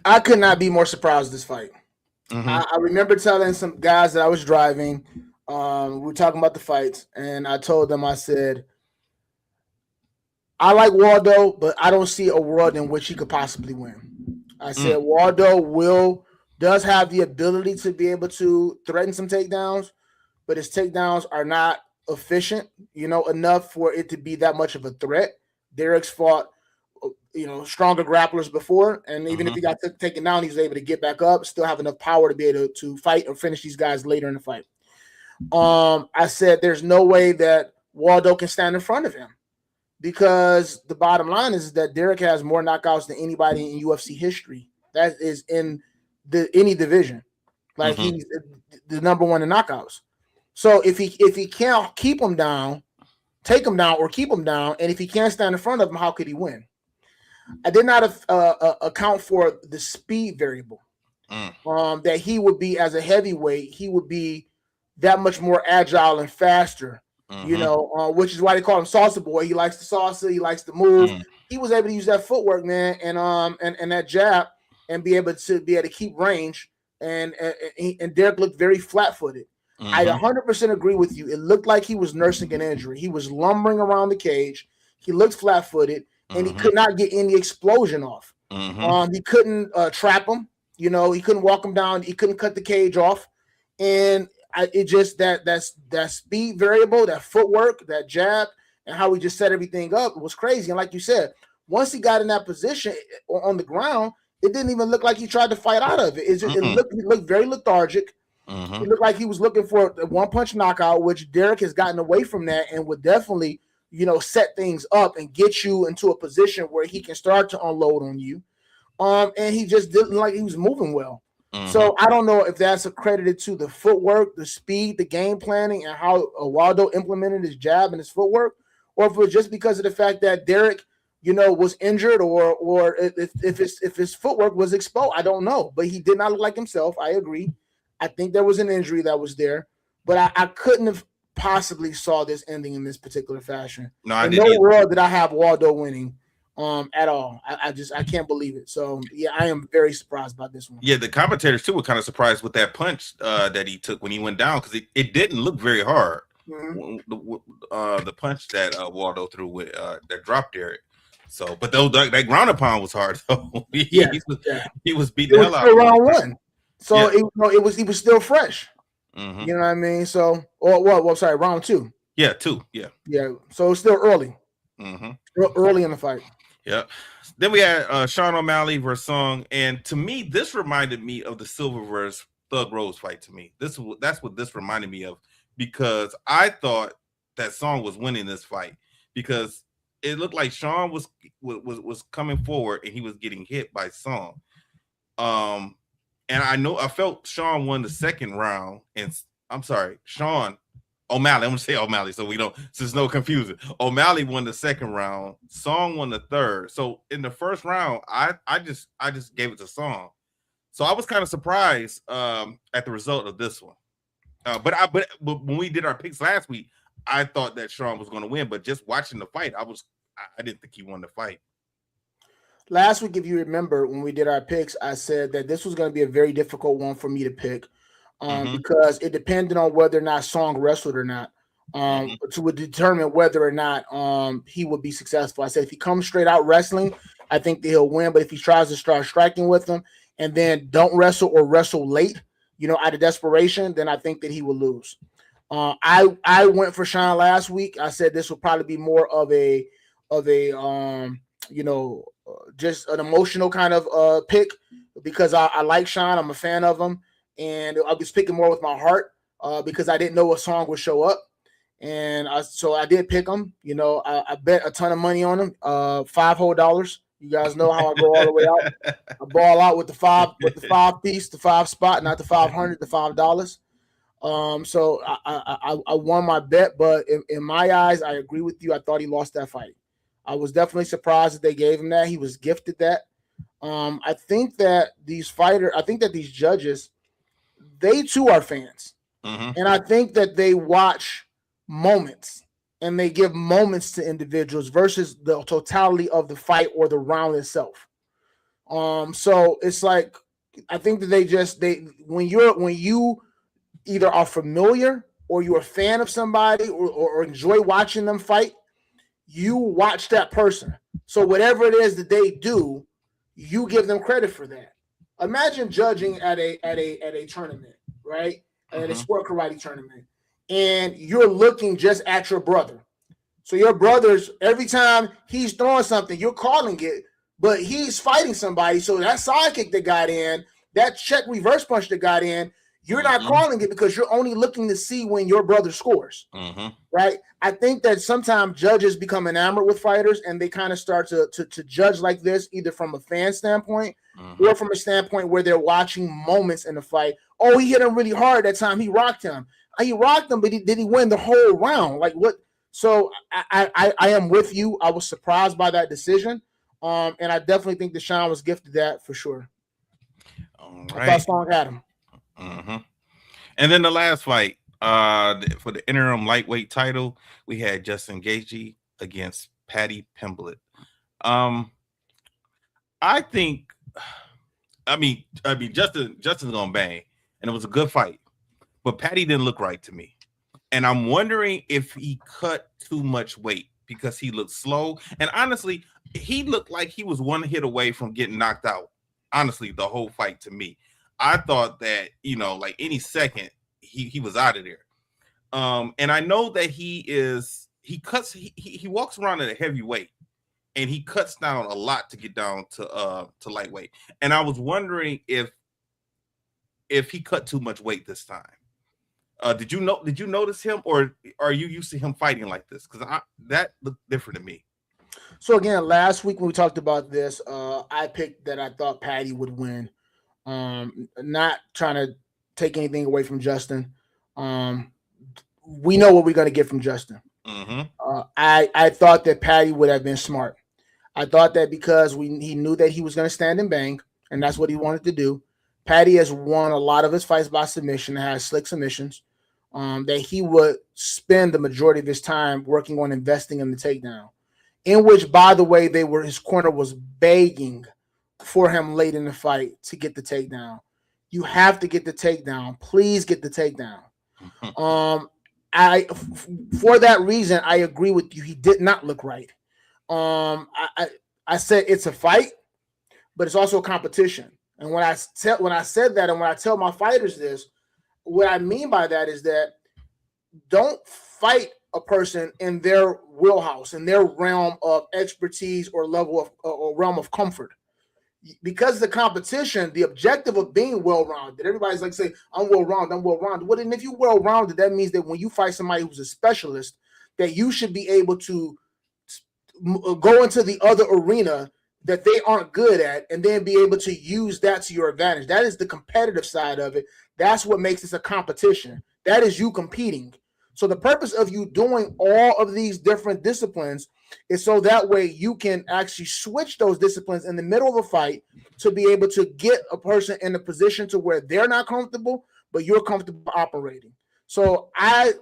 B: I could not be more surprised this fight. I remember telling some guys that I was driving, we were talking about the fights, and I told them, I said, I like Waldo, but I don't see a world in which he could possibly win. I said Waldo does have the ability to be able to threaten some takedowns, but his takedowns are not efficient, enough for it to be that much of a threat. Derek's fought, stronger grapplers before, and even if he got taken down, he was able to get back up, still have enough power to be able to fight or finish these guys later in the fight. I said there's no way that Waldo can stand in front of him. because the bottom line is that Derek has more knockouts than anybody in UFC history. That is in any division. Like he's the number one in knockouts. So if he can't keep him down, take him down, or keep him down, and if he can't stand in front of him, how could he win? I did not account for the speed variable. That he would be, as a heavyweight, he would be that much more agile and faster. You know, which is why they call him Salsa Boy. He likes the salsa. He likes to move. He was able to use that footwork, man, and that jab, and be able to keep range. And Derek looked very flat-footed. I 100% agree with you. It looked like he was nursing an injury. He was lumbering around the cage. He looked flat-footed, and he could not get any explosion off. He couldn't trap him. You know, he couldn't walk him down. He couldn't cut the cage off. And it just that speed variable, that footwork, that jab, and how he just set everything up was crazy. And like you said, once he got in that position on the ground, it didn't even look like he tried to fight out of it. It looked very lethargic. It looked like he was looking for a one-punch knockout, which Derek has gotten away from that and would definitely, you know, set things up and get you into a position where he can start to unload on you. And he just didn't like he was moving well. So I don't know if that's accredited to the footwork, the speed, the game planning, and how Waldo implemented his jab and his footwork, or if it was just because of the fact that Derek, you know, was injured, or if his footwork was exposed. I don't know, but he did not look like himself. I agree. I think there was an injury that was there, but I couldn't have possibly saw this ending in this particular fashion.
A: No, I
B: in
A: didn't.
B: No world did I have Waldo winning. At all. I can't believe it. So yeah, I am very surprised by this one.
A: Yeah, the commentators too were kind of surprised with that punch that he took when he went down, because it didn't look very hard. The punch that Waldo threw with that dropped Derek. So, but though that ground and pound was hard. So he was beating the hell out of
B: round one. So he was still fresh. You know what I mean? So sorry, round two.
A: Yeah, two. Yeah.
B: So it's still early. Early in the fight.
A: Yeah. Then we had Sean O'Malley versus Song, and to me, this reminded me of the Silva versus Thug Rose fight. To me, that's what this reminded me of, because I thought that Song was winning this fight, because it looked like Sean was coming forward and he was getting hit by Song. And I felt Sean won the second round, and I'm sorry, Sean O'Malley. I'm gonna say O'Malley so there's no confusion. O'Malley won the second round, Song won the third. So in the first round, I just gave it to Song. So I was kind of surprised at the result of this one. But when we did our picks last week, I thought that Sean was going to win. But just watching the fight, I didn't think he won the fight.
B: Last week, if you remember, when we did our picks, I said that this was going to be a very difficult one for me to pick. Because it depended on whether or not Song wrestled or not, to determine whether or not he would be successful. I said if he comes straight out wrestling, I think that he'll win. But if he tries to start striking with them and then don't wrestle or wrestle late, you know, out of desperation, then I think that he will lose. I went for Sean last week. I said this will probably be more of a just an emotional kind of pick, because I like Sean. I'm a fan of him. And I was picking more with my heart because I didn't know what Song would show up. And so I did pick him. You know, I bet a ton of money on him, $5 whole. You guys know how I go all the way out. I ball out with the five piece, the 5 spot, not the 500, the $5. So I won my bet, but in my eyes, I agree with you. I thought he lost that fight. I was definitely surprised that they gave him that. He was gifted that. I think that these judges, they too are fans. And I think that they watch moments and they give moments to individuals versus the totality of the fight or the round itself. So it's like, I think that when you either are familiar or you're a fan of somebody or enjoy watching them fight, you watch that person. So whatever it is that they do, you give them credit for that. Imagine judging at a tournament, right? At a sport karate tournament, and you're looking just at your brother. So your brother's, every time he's throwing something, you're calling it, but he's fighting somebody. So that side kick that got in, that check reverse punch that got in, You're not calling it because you're only looking to see when your brother scores. Right? I think that sometimes judges become enamored with fighters and they kind of start to judge like this, either from a fan standpoint or from a standpoint where they're watching moments in the fight. Oh, he hit him really hard that time. He rocked him. He rocked him, but did he win the whole round? Like what? So I am with you. I was surprised by that decision. And I definitely think Deshaun was gifted that for sure.
A: All
B: I
A: right.
B: thought Strong had him.
A: And then the last fight for the interim lightweight title, we had Justin Gaethje against Paddy Pimblett. I mean, Justin's gonna bang, and it was a good fight, but Paddy didn't look right to me, and I'm wondering if he cut too much weight because he looked slow, and honestly, he looked like he was one hit away from getting knocked out. Honestly, the whole fight to me, I thought that like any second he was out of there. And I know that he walks around at a heavy weight. And he cuts down a lot to get down to lightweight. And I was wondering if he cut too much weight this time. Did you notice him, or are you used to him fighting like this? Because that looked different to me.
B: So again, last week when we talked about this, I picked that I thought Paddy would win. Not trying to take anything away from Justin. We know what we're going to get from Justin. I thought that Paddy would have been smart. I thought that because he knew that he was going to stand and bang, and that's what he wanted to do. Paddy has won a lot of his fights by submission and has slick submissions. That he would spend the majority of his time working on investing in the takedown, in which, by the way, his corner was begging for him late in the fight to get the takedown. You have to get the takedown. Please get the takedown. For that reason, I agree with you. He did not look right. I said it's a fight, but it's also a competition. And when I said that, and when I tell my fighters this, what I mean by that is that don't fight a person in their wheelhouse, in their realm of expertise or level of or realm of comfort. Because the competition, the objective of being well-rounded, everybody's like say, I'm well-rounded. Well, and if you're well-rounded, that means that when you fight somebody who's a specialist, that you should be able to go into the other arena that they aren't good at and then be able to use that to your advantage. That is the competitive side of it. That's what makes this a competition. That is you competing. So the purpose of you doing all of these different disciplines is so that way you can actually switch those disciplines in the middle of a fight to be able to get a person in a position to where they're not comfortable, but you're comfortable operating. So I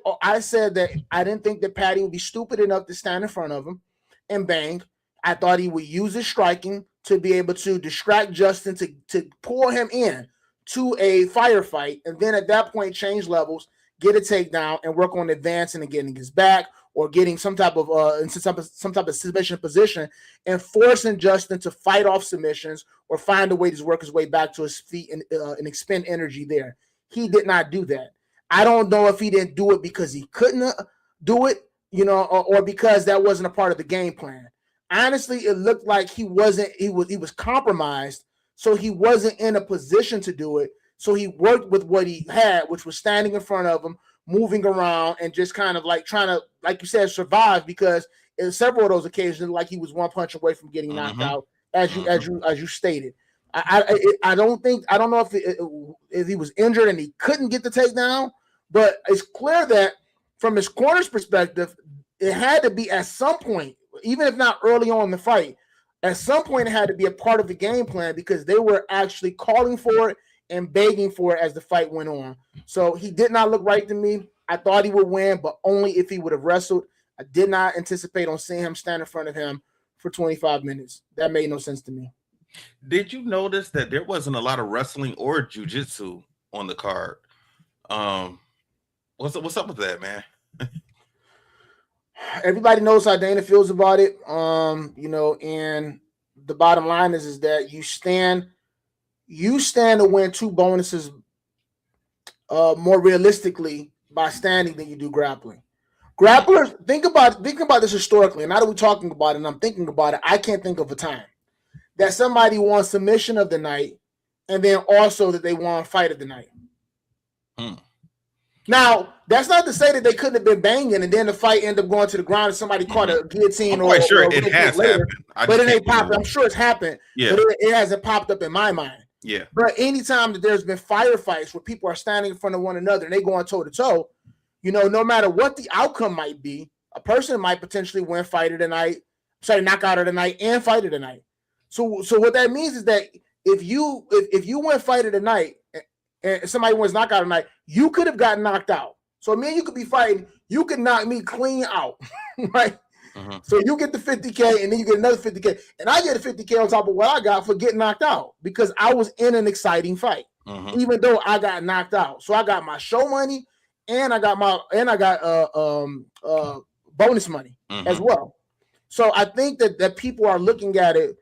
B: said that I didn't think that Paddy would be stupid enough to stand in front of him and bang. I thought he would use his striking to be able to distract Justin to pull him in to a firefight, and then at that point change levels, get a takedown, and work on advancing and getting his back or getting some type of submission position and forcing Justin to fight off submissions or find a way to work his way back to his feet and expend energy there. He did not do that. I don't know if he didn't do it because he couldn't do it, or because that wasn't a part of the game plan. Honestly, it looked like he was compromised, so he wasn't in a position to do it. So he worked with what he had, which was standing in front of him, moving around, and just kind of like trying to, like you said, survive, because in several of those occasions, like he was one punch away from getting knocked out, as you stated. I don't know if he was injured and he couldn't get the takedown, but it's clear that from his corner's perspective, it had to be at some point, even if not early on in the fight, at some point it had to be a part of the game plan, because they were actually calling for it and begging for it as the fight went on. So he did not look right to me. I thought he would win, but only if he would have wrestled. I did not anticipate on seeing him stand in front of him for 25 minutes. That made no sense to me.
A: Did you notice that there wasn't a lot of wrestling or jiu-jitsu on the card? What's up with that, man?
B: Everybody knows how Dana feels about it. And the bottom line is that you stand to win 2 bonuses more realistically by standing than you do grappling. Grapplers, think about this historically. And now that we're talking about it and I'm thinking about it, I can't think of a time that somebody won submission of the night and then also that they won fight of the night. Now, that's not to say that they couldn't have been banging and then the fight ended up going to the ground and somebody caught a guillotine.
A: I'm quite sure
B: or
A: it has happened.
B: But it ain't popped. I'm sure it's happened.
A: Yeah.
B: But it hasn't popped up in my mind.
A: Yeah.
B: But anytime that there's been firefights where people are standing in front of one another and they going toe to toe, no matter what the outcome might be, a person might potentially win fight of the night, knockout of the night and fight of the night. So what that means is that if you win fight of the night and somebody wins knockout of the night, you could have gotten knocked out. So me and you could be fighting. You could knock me clean out, right?
A: Mm-hmm.
B: So you get the 50K and then you get another 50K. And I get a 50K on top of what I got for getting knocked out because I was in an exciting fight, even though I got knocked out. So I got my show money and I got bonus money as well. So I think that people are looking at it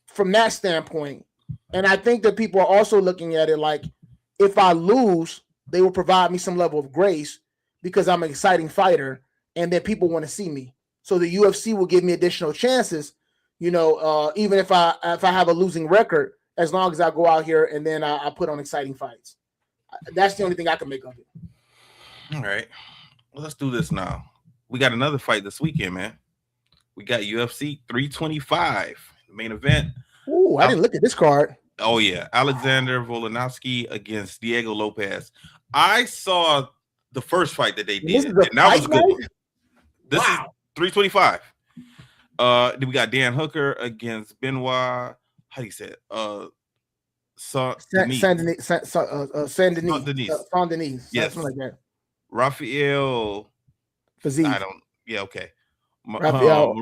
B: from that standpoint. And I think that people are also looking at it like, if I lose, they will provide me some level of grace because I'm an exciting fighter and then people want to see me. So the UFC will give me additional chances, even if I have a losing record, as long as I go out here and then I put on exciting fights. That's the only thing I can make of it.
A: All right. Well, let's do this now. We got another fight this weekend, man. We got UFC 325, the main event.
B: Ooh, I didn't look at this card.
A: Oh, yeah. Alexander Volkanovski against Diego Lopez. I saw the first fight that they did, and that was a good one. This is 325. Then we got Dan Hooker against Benoit. How do you say it?
B: Saint-Denis.
A: Yes.
B: Something like that.
A: Raphael
B: Fiziev.
A: Okay.
B: Mauricio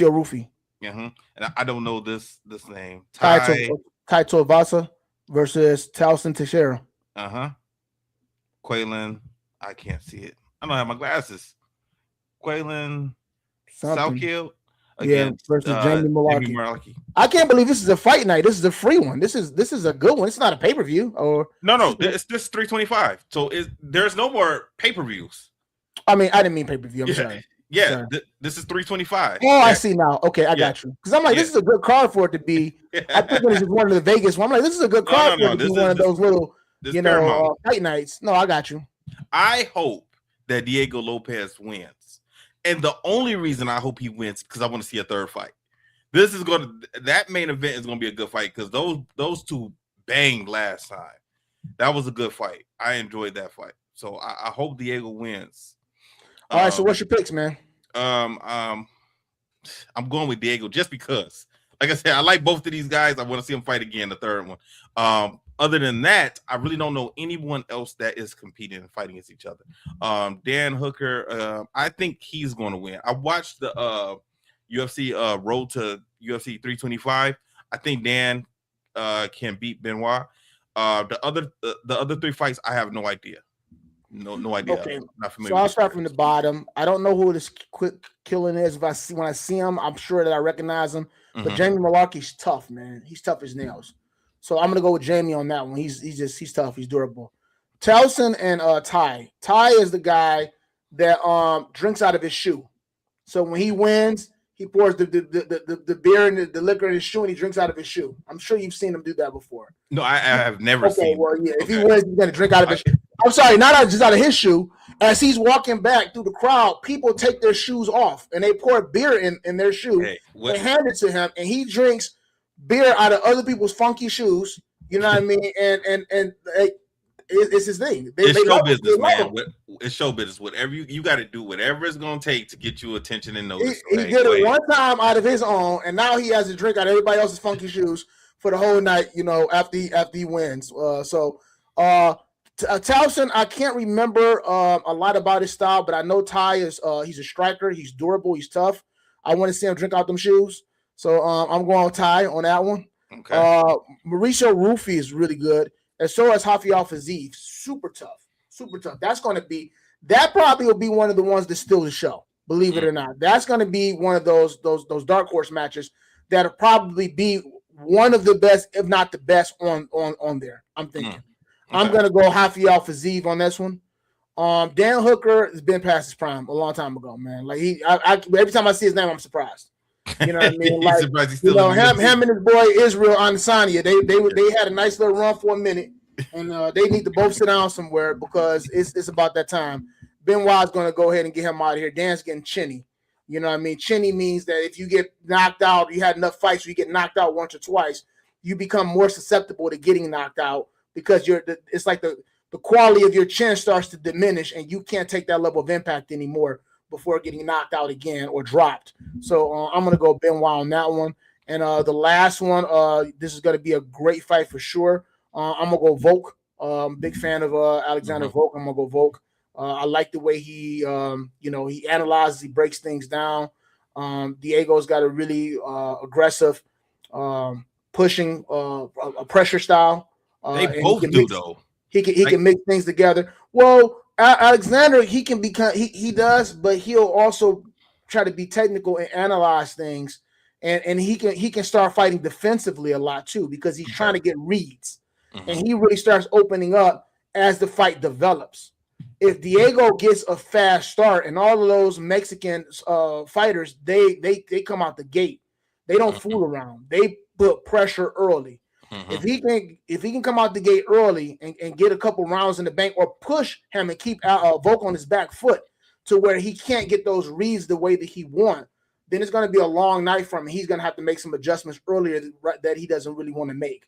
B: Rufy.
A: And I don't know this name.
B: Taito Vasa versus Towson Teixeira.
A: Quaylen, I can't see it. I don't have my glasses. Quaylen Salkiel against
B: versus Jamie Mullarkey. I can't believe this is a fight night. This is a free one. This is a good one. It's not a pay-per-view or
A: no. It's this 325. So there's no more pay-per-views.
B: I mean, I didn't mean pay-per-view. I'm sorry.
A: Yeah, this is 325.
B: Oh, I see now. Okay, I got you. Because I'm like, this is a good card for it to be. I think this is one of the Vegas one. I'm like, this is a good card for it to be one of those little, fight nights. No, I got you.
A: I hope that Diego Lopez wins, and the only reason I hope he wins because I want to see a third fight. That main event is going to be a good fight because those two banged last time. That was a good fight. I enjoyed that fight, so I hope Diego wins.
B: All right, so what's your picks, man?
A: I'm going with Diego just because, like I said, I like both of these guys. I want to see them fight again, the third one. Other than that, I really don't know anyone else that is competing and fighting against each other. Dan Hooker, I think he's going to win. I watched the UFC Road to UFC 325. I think Dan can beat Benoit. The other three fights, I have no idea. No idea.
B: Okay, so I'll start from the bottom. I don't know who this quick killing is. When I see him, I'm sure that I recognize him. But Jamie Mullarkey's tough, man. He's tough as nails. So I'm gonna go with Jamie on that one. He's tough. He's durable. Towson and Ty. Ty is the guy that drinks out of his shoe. So when he wins, he pours the beer and the liquor in his shoe, and he drinks out of his shoe. I'm sure you've seen him do that before.
A: No, I have never seen.
B: Well, yeah. If he wins, he's gonna drink out of his shoe. I'm sorry, not just out of his shoe. As he's walking back through the crowd, people take their shoes off and they pour beer in their shoe and hand it to him, and he drinks beer out of other people's funky shoes. You know what I mean? And it's his thing.
A: It's show business, man. It's show business. Whatever you got to do, whatever it's going to take to get you attention and notice.
B: He did it one time out of his own, and now he has to drink out of everybody else's funky shoes for the whole night. After he wins. Towson, I can't remember a lot about his style, but I know Ty is he's a striker. He's durable. He's tough. I want to see him drink out them shoes. So I'm going with Ty on that one.
A: Okay.
B: Mauricio Rufy is really good. And so is Raphael Fiziev. Super tough. That probably will be one of the ones that steal the show, believe it or not. That's going to be one of those dark horse matches that'll probably be one of the best, if not the best on there. I'm thinking. Okay. I'm going to go Raphael Fiziev on this one. Dan Hooker has been past his prime a long time ago, man. Like every time I see his name, I'm surprised. You know what I mean? Like, him and his boy Israel Adesanya, they had a nice little run for a minute, and they need to both sit down somewhere because it's about that time. Benoit's going to go ahead and get him out of here. Dan's getting chinny. You know what I mean? Chinny means that if you get knocked out, you had enough fights, you get knocked out once or twice, you become more susceptible to getting knocked out because it's like the quality of your chin starts to diminish and you can't take that level of impact anymore before getting knocked out again or dropped. So I'm going to go Benoit on that one. And the last one, this is going to be a great fight for sure. I'm going to go Volk. Big fan of Alexander Volk. I'm going to go Volk. I like the way he analyzes, he breaks things down. Diego's got a really aggressive pushing a pressure style.
A: They both do though.
B: He can mix things together. Well, Alexander, he can become he does, but he'll also try to be technical and analyze things, and he can start fighting defensively a lot too because he's trying to get reads, and he really starts opening up as the fight develops. If Diego gets a fast start, and all of those Mexican fighters, they come out the gate, they don't fool around. They put pressure early. If he can come out the gate early and get a couple rounds in the bank, or push him and keep Volk on his back foot to where he can't get those reads the way that he wants, then it's going to be a long night for him. He's going to have to make some adjustments earlier that he doesn't really want to make.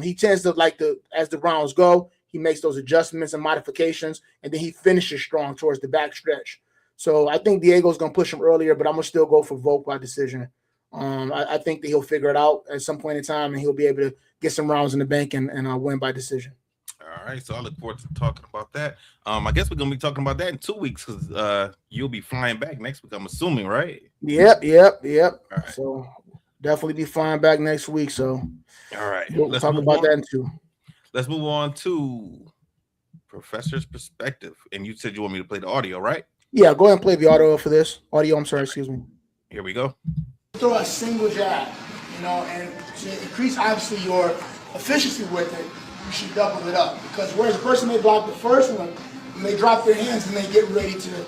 B: He tends to as the rounds go, he makes those adjustments and modifications, and then he finishes strong towards the back stretch. So I think Diego's going to push him earlier, but I'm going to still go for Volk by decision. I think that he'll figure it out at some point in time, and he'll be able to get some rounds in the bank and win by decision.
A: All right, so I look forward to talking about that. I guess we're going to be talking about that in 2 weeks because you'll be flying back next week, I'm assuming, right?
B: Yep. All right.
A: So
B: definitely be flying back next week. So
A: all right,
B: we'll talk about that in 2.
A: Let's move on to Professor's perspective. And you said you want me to play the audio, right?
B: Yeah, go ahead and play the audio for this. Audio, I'm sorry, excuse me.
A: Here we go.
B: Throw a single jab, and to increase, obviously, your efficiency with it, you should double it up. Because whereas a person may block the first one, when they drop their hands and they get ready to,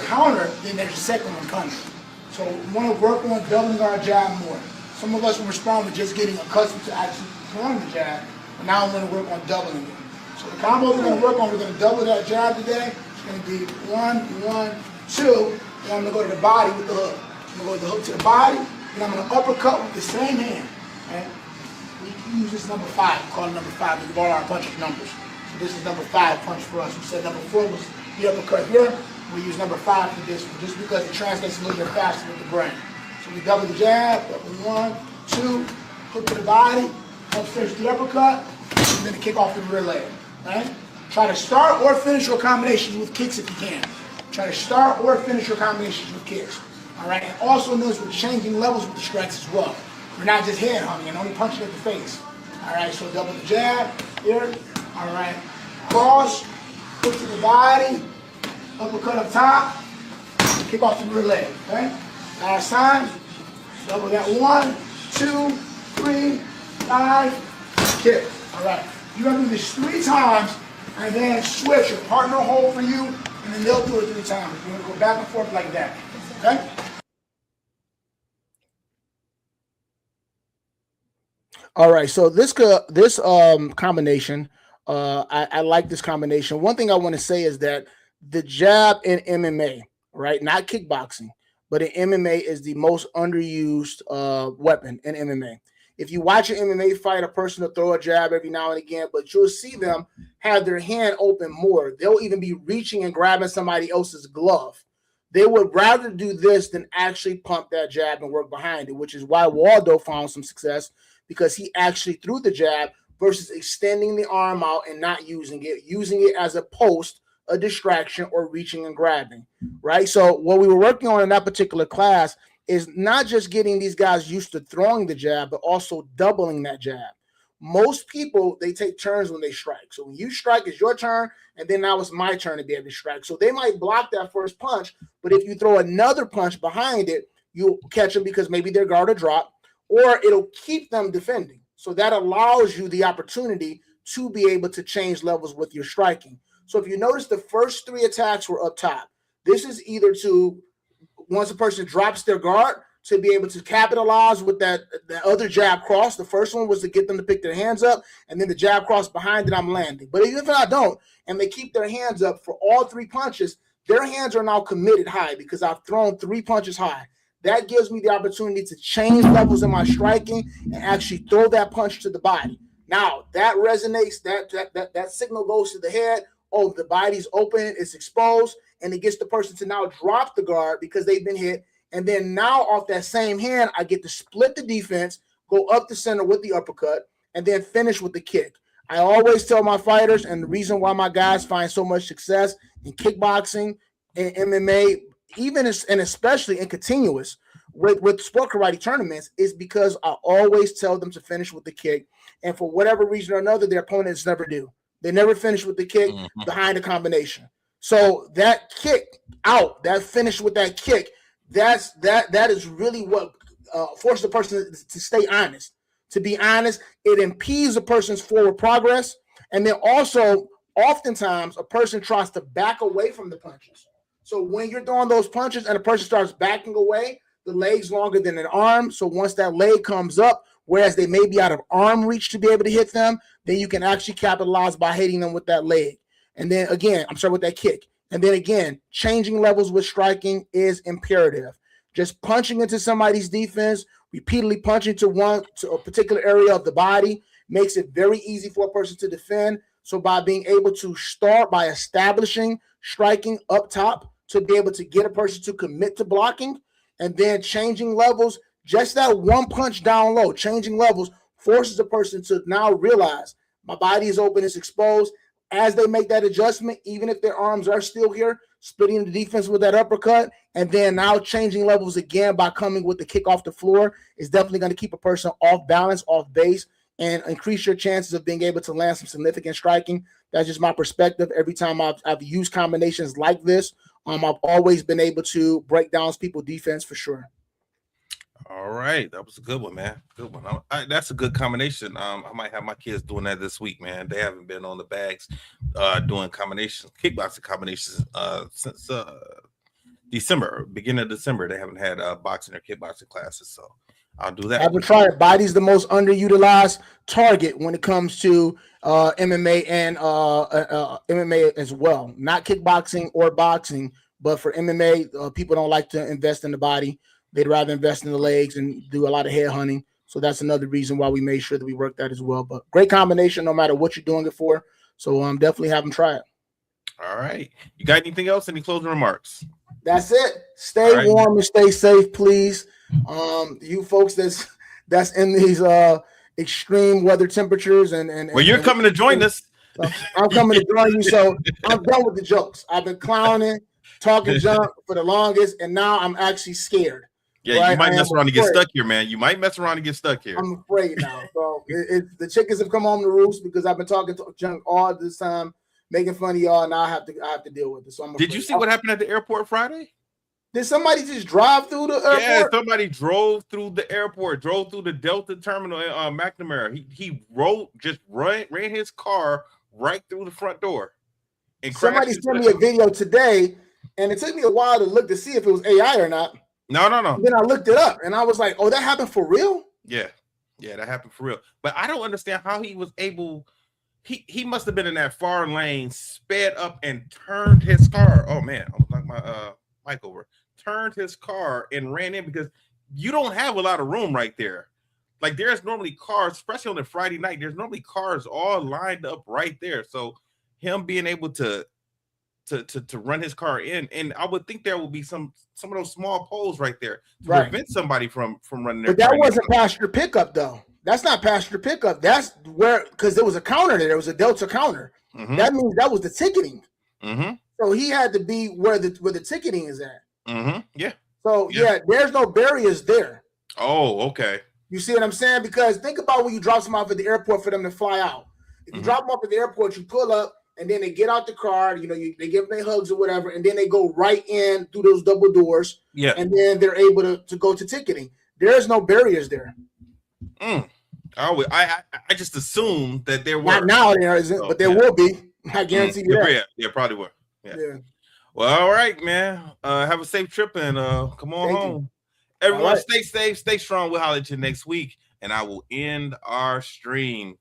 B: counter, then there's a second one coming. So we want to work on doubling our jab more. Some of us will respond with just getting accustomed to actually throwing the jab, but now I'm going to work on doubling it. So the combo we're going to work on, we're going to double that jab today. It's going to be 1, 1, 2, and I'm going to go to the body with the hook. I'm going to go with the hook to the body, and I'm going to uppercut with the same hand. Right? We use this number 5. We call it number 5. We've all our punches numbers. So this is number 5 punch for us. We said number 4 was the uppercut here. We use number 5 for this one, just because it translates a little bit faster with the brain. So we double the jab, double 1, 2, hook to the body, upstairs the uppercut, and then the kick off the rear leg. Right? Try to start or finish your combinations with kicks if you can. Try to start or finish your combinations with kicks. All right, and also notice we're changing levels with the strikes as well. We're not just head hunting and only punching at the face. All right, so double the jab here. All right, cross, hook to the body, uppercut up top, kick off the rear leg. Okay, last time, double that 1, 2, 3, 5, kick. All right, you're gonna do this 3 times, and then switch. Your partner will hold for you, and then they'll do it 3 times. You're gonna go back and forth like that. Okay. All right, so this combination, I like this combination. One thing I want to say is that the jab in MMA, right, not kickboxing, but in MMA is the most underused weapon in MMA. If you watch an MMA fight, a person will throw a jab every now and again, but you'll see them have their hand open more. They'll even be reaching and grabbing somebody else's glove. They would rather do this than actually pump that jab and work behind it, which is why Waldo found some success, because he actually threw the jab versus extending the arm out and not using it as a post, a distraction, or reaching and grabbing, right? So what we were working on in that particular class is not just getting these guys used to throwing the jab, but also doubling that jab. Most people, they take turns when they strike. So when you strike, it's your turn, and then now it's my turn to be able to strike. So they might block that first punch, but if you throw another punch behind it, you'll catch them because maybe their guard will drop, or it'll keep them defending. So that allows you the opportunity to be able to change levels with your striking. So if you notice, the first 3 attacks were up top. This is either to, once a person drops their guard, to be able to capitalize with that other jab cross. The first one was to get them to pick their hands up, and then the jab cross behind it, I'm landing. But even if I don't, and they keep their hands up for all 3 punches, their hands are now committed high because I've thrown 3 punches high. That gives me the opportunity to change levels in my striking and actually throw that punch to the body. Now, that resonates, that signal goes to the head. Oh, the body's open, it's exposed, and it gets the person to now drop the guard because they've been hit. And then now off that same hand, I get to split the defense, go up the center with the uppercut, and then finish with the kick. I always tell my fighters, and the reason why my guys find so much success in kickboxing and MMA, even and especially in continuous with sport karate tournaments, is because I always tell them to finish with the kick. And for whatever reason or another, their opponents never do. They never finish with the kick behind the combination. So that kick out, that finish with that kick, that is really what forces a person to stay honest. To be honest, it impedes a person's forward progress. And then also, oftentimes, a person tries to back away from the punches. So when you're throwing those punches and a person starts backing away, the leg's longer than an arm. So once that leg comes up, whereas they may be out of arm reach to be able to hit them, then you can actually capitalize by hitting them with that leg. And then again, with that kick. And then again, changing levels with striking is imperative. Just punching into somebody's defense, repeatedly punching to a particular area of the body makes it very easy for a person to defend. So by being able to start by establishing striking up top to be able to get a person to commit to blocking, and then changing levels, just that one punch down low, changing levels forces a person to now realize my body is open, it's exposed. As they make that adjustment, even if their arms are still here, splitting the defense with that uppercut, and then now changing levels again by coming with the kick off the floor is definitely going to keep a person off balance, off base, and increase your chances of being able to land some significant striking. That's just my perspective. Every time I've used combinations like this, I've always been able to break down people's defense for sure.
A: All right, that was a good one, man. Good one. That's a good combination. I might have my kids doing that this week, man. They haven't been on the bags doing combinations, kickboxing combinations since December, beginning of December. They haven't had boxing or kickboxing classes, so I'll do that.
B: I would try it. Body's the most underutilized target when it comes to MMA and MMA as well. Not kickboxing or boxing, but for MMA, people don't like to invest in the body. They'd rather invest in the legs and do a lot of head hunting. So that's another reason why we made sure that we work that as well. But great combination, no matter what you're doing it for. So definitely have them try it.
A: All right. You got anything else? Any closing remarks?
B: That's it. Stay warm and stay safe, please. You folks that's in these extreme weather temperatures and
A: well, you're coming to join us.
B: I'm coming to join you. So I'm done with the jokes. I've been clowning, talking junk for the longest, and now I'm actually scared.
A: Yeah, right? You might mess around and get stuck here, man. You might mess around and get stuck here.
B: I'm afraid now. So the chickens have come home to roost because I've been talking junk all this time, making fun of y'all. Now I have to deal with it. So
A: did you see what happened at the airport Friday?
B: Did somebody just drive through the airport?
A: Yeah, somebody drove through the airport, drove through the Delta terminal in McNamara. He ran his car right through the front door. And
B: somebody sent me a video today, and it took me a while to look to see if it was AI or not.
A: No.
B: And then I looked it up, and I was like, "Oh, that happened for real?"
A: Yeah, that happened for real. But I don't understand how he was able. He must have been in that far lane, sped up and turned his car. Oh man, I was like my mic over. Turned his car and ran in because you don't have a lot of room right there. Like there's normally cars, especially on a Friday night. There's normally cars all lined up right there. So him being able to run his car in, and I would think there will be some of those small poles right there to prevent somebody from running their
B: car. But that wasn't passenger pickup though. That's not passenger pickup. That's where, because there was a counter there. There was a Delta counter. Mm-hmm. That means that was the ticketing.
A: Mm-hmm.
B: So he had to be where the ticketing is at.
A: Mm-hmm. Yeah.
B: So yeah, there's no barriers there.
A: Oh, okay.
B: You see what I'm saying? Because think about when you drop them off at the airport for them to fly out. If you drop them off at the airport, you pull up, and then they get out the car. You know, they give them their hugs or whatever, and then they go right in through those double doors.
A: Yeah.
B: And then they're able to go to ticketing. There's no barriers there.
A: I just assumed that there were.
B: Not now there isn't, but there will be. I guarantee you that.
A: Yeah, probably will. Yeah. Well, all right, man. Have a safe trip and come on home.
B: All
A: Everyone,
B: right.
A: stay safe, stay strong. We'll holler at you next week, and I will end our stream.